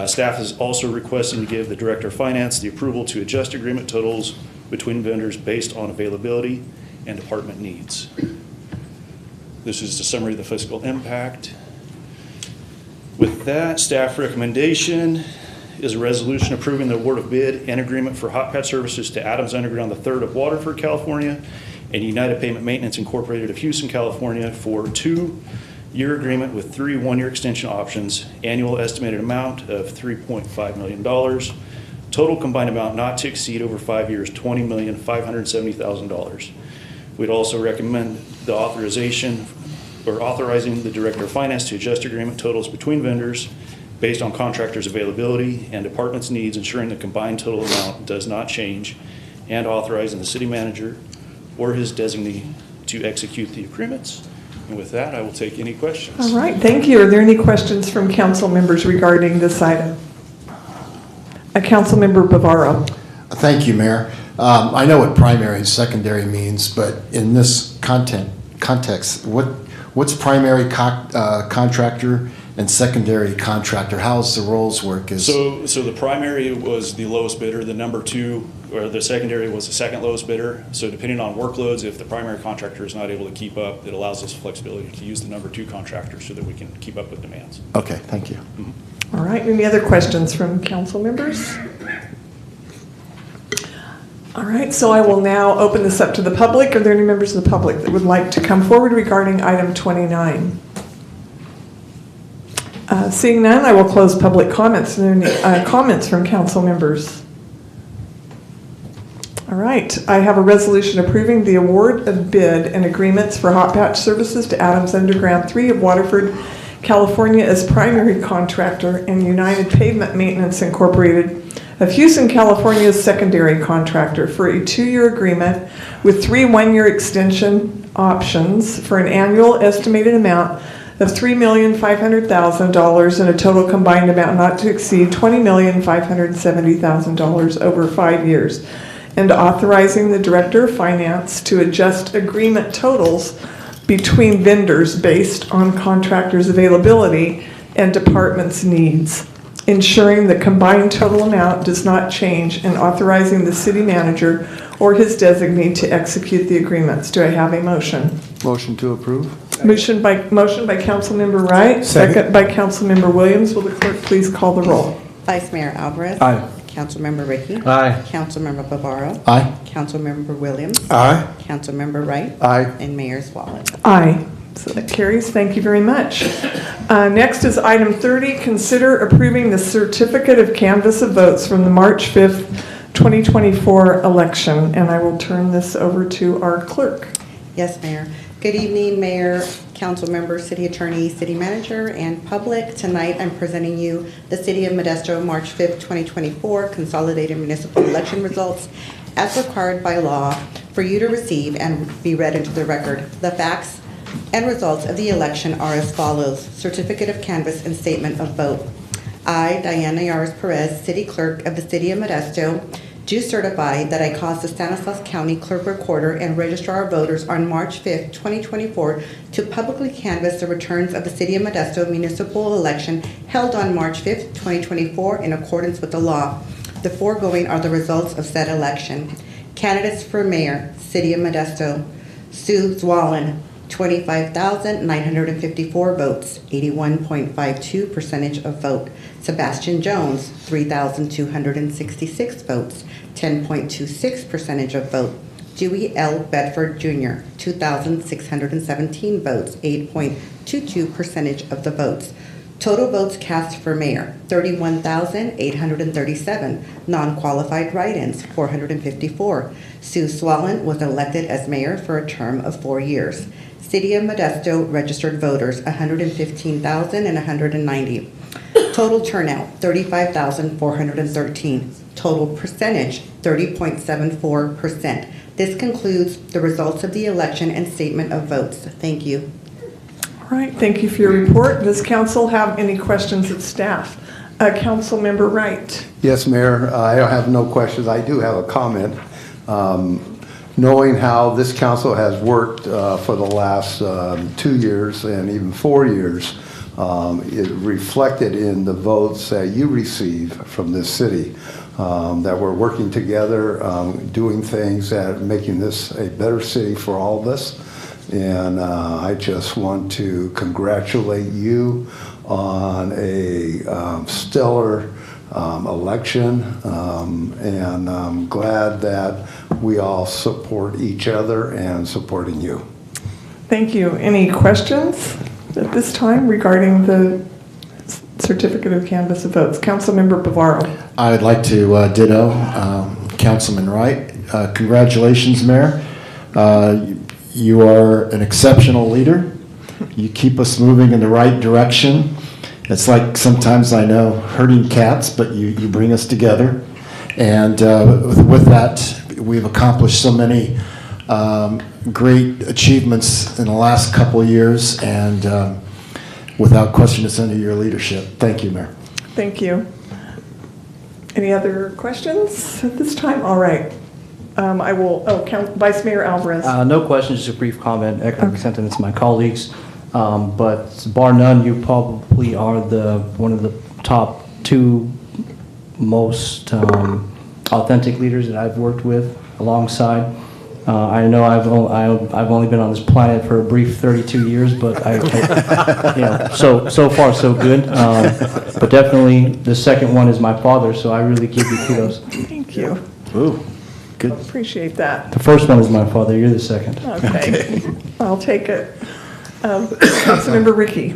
Staff is also requesting to give the Director of Finance the approval to adjust agreement totals between vendors based on availability and department needs. This is the summary of the fiscal impact. With that, staff recommendation is a resolution approving the award of bid and agreement for hot patch services to Adams Underground III of Waterford, California, and United Pavement Maintenance Incorporated of Houston, California for 2-year agreement with 3 one-year extension options, annual estimated amount of $3.5 million, total combined amount not to exceed over 5 years, $20,570,000. We'd also recommend the authorizing the Director of Finance to adjust agreement totals between vendors based on contractors' availability and department's needs, ensuring the combined total amount does not change, and authorizing the city manager or his designee to execute the agreements. And with that, I will take any questions. All right, thank you. Are there any questions from council members regarding this item? Councilmember Bavaro. Thank you, Mayor. I know what primary and secondary means, but in this context, what's primary contractor and secondary contractor? How's the roles work? So the primary was the lowest bidder, the number 2, or the secondary was the second lowest bidder. So depending on workloads, if the primary contractor is not able to keep up, it allows us flexibility to use the number 2 contractor so that we can keep up with demands. Okay, thank you. All right, any other questions from council members? All right, so I will now open this up to the public. Are there any members of the public that would like to come forward regarding item 29? Seeing none, I will close public comments. Are there any comments from council members? All right, I have a resolution approving the award of bid and agreements for hot patch services to Adams Underground III of Waterford, California as primary contractor and United Pavement Maintenance Incorporated of Houston, California as secondary contractor for a 2-year agreement with 3 one-year extension options for an annual estimated amount of $3,500,000 and a total combined amount not to exceed $20,570,000 over 5 years, and authorizing the Director of Finance to adjust agreement totals between vendors based on contractors' availability and departments' needs, ensuring the combined total amount does not change, and authorizing the city manager or his designee to execute the agreements. Do I have a motion? Motion to approve. Motion by Councilmember Wright, second by Councilmember Williams. Will the clerk please call the roll? Vice Mayor Alvarez. Aye. Councilmember Ricky. Aye. Councilmember Bavaro. Aye. Councilmember Williams. Aye. Councilmember Wright. Aye. And Mayor Swallen. Aye. So that carries. Thank you very much. Next is item 30. Consider approving the certificate of canvass of votes from the March 5th, 2024 election. And I will turn this over to our clerk. Yes, Mayor. Good evening, Mayor, Council Members, City Attorney, City Manager, and public. Tonight, I'm presenting you the City of Modesto March 5th, 2024 Consolidated Municipal Election Results as required by law for you to receive and be read into the record. The facts and results of the election are as follows. Certificate of Canvass and Statement of Vote. I, Diana Yaris Perez, City Clerk of the City of Modesto, do certify that I caused the Stanislaus County Clerk Recorder and Registrar of Voters on March 5th, 2024 to publicly canvass the returns of the City of Modesto municipal election held on March 5th, 2024 in accordance with the law. The foregoing are the results of said election. Candidates for Mayor, City of Modesto: Sue Zwallen, 25,954 votes, 81.52% of vote. Sebastian Jones, 3,266 votes, 10.26% of vote. Dewey L. Bedford Jr., 2,617 votes, 8.22% of the votes. Total votes cast for mayor, 31,837. Non-qualified write-ins, 454. Sue Swallen was elected as mayor for a term of 4 years. City of Modesto registered voters, 115,190. Total turnout, 35,413. Total percentage, 30.74%. This concludes the results of the election and statement of votes. Thank you. All right, thank you for your report. Does council have any questions of staff? Councilmember Wright. Yes, Mayor, I don't have no questions. I do have a comment. Knowing how this council has worked for the last 2 years and even 4 years, it reflected in the votes that you receive from this city, that we're working together, doing things that making this a better city for all of us. And I just want to congratulate you on a stellar election, and I'm glad that we all support each other and supporting you. Thank you. Any questions at this time regarding the certificate of canvass of votes? Councilmember Bavaro. I'd like to ditto Councilman Wright. Congratulations, Mayor. You are an exceptional leader. You keep us moving in the right direction. It's like sometimes I know herding cats, but you bring us together. And with that, we've accomplished so many great achievements in the last couple of years, and without question, it's under your leadership. Thank you, Mayor. Thank you. Any other questions at this time? All right. I will, Vice Mayor Alvarez. No questions, just a brief comment, echoing the sentiments of my colleagues. But bar none, you probably are one of the top 2 most authentic leaders that I've worked with alongside. I know I've only been on this planet for a brief 32 years, but so far so good. But definitely the second one is my father, so I really give you kudos. Thank you. Ooh, good. Appreciate that. The first one is my father. You're the second. Okay. I'll take it. Councilmember Ricky.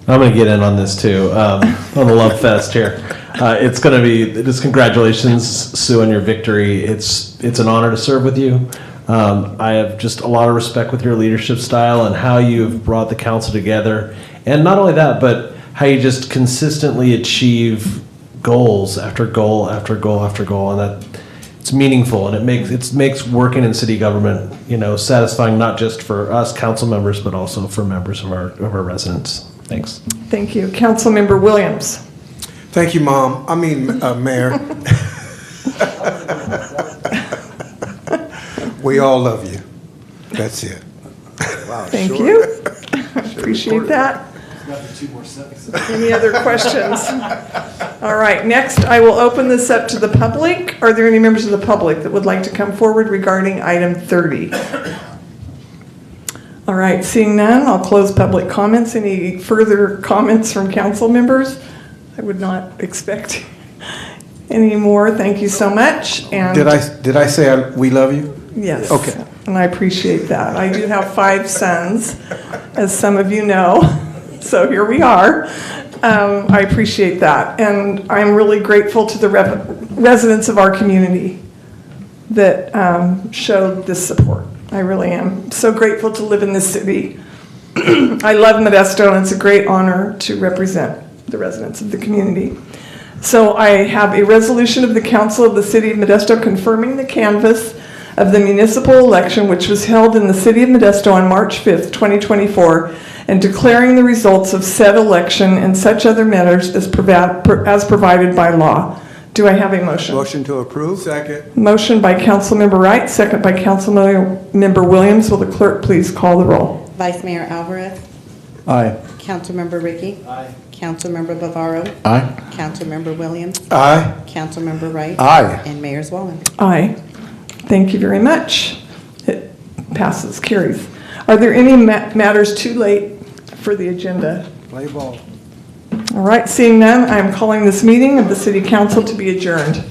I'm going to get in on this too, on the love fest here. It's going to be just congratulations, Sue, on your victory. It's an honor to serve with you. I have just a lot of respect with your leadership style and how you've brought the council together. And not only that, but how you just consistently achieve goals after goal after goal after goal, and that it's meaningful, and it makes working in city government, satisfying not just for us council members, but also for members of our residents. Thanks. Thank you. Councilmember Williams. Thank you, Mayor. We all love you. That's it. Wow, Thank you. Appreciate that. Any other questions? All right, next I will open this up to the public. Are there any members of the public that would like to come forward regarding item 30? All right, seeing none, I'll close public comments. Any further comments from council members? I would not expect any more. Thank you so much. And Did I say we love you? yes. Okay. And I appreciate that. I do have 5 sons, as some of you know. So here we are. I appreciate that. And I'm really grateful to the residents of our community that showed this support. I really am so grateful to live in this city. I love Modesto, and it's a great honor to represent the residents of the community. So I have a resolution of the Council of the City of Modesto confirming the canvass of the municipal election, which was held in the City of Modesto on March 5th, 2024, and declaring the results of said election and such other matters as provided by law. Do I have a motion? Motion to approve. Second. Motion by Councilmember Wright, second by Councilmember Williams. Will the clerk please call the roll? Vice Mayor Alvarez. Aye. Councilmember Ricky. Aye. Councilmember Bavaro. Aye. Councilmember Williams. Aye. Councilmember Wright. Aye. And Mayor Zwollen. Aye. Thank you very much. It passes, carries. Are there any matters too late for the agenda? Play ball. All right, seeing none, I am calling this meeting of the City Council to be adjourned.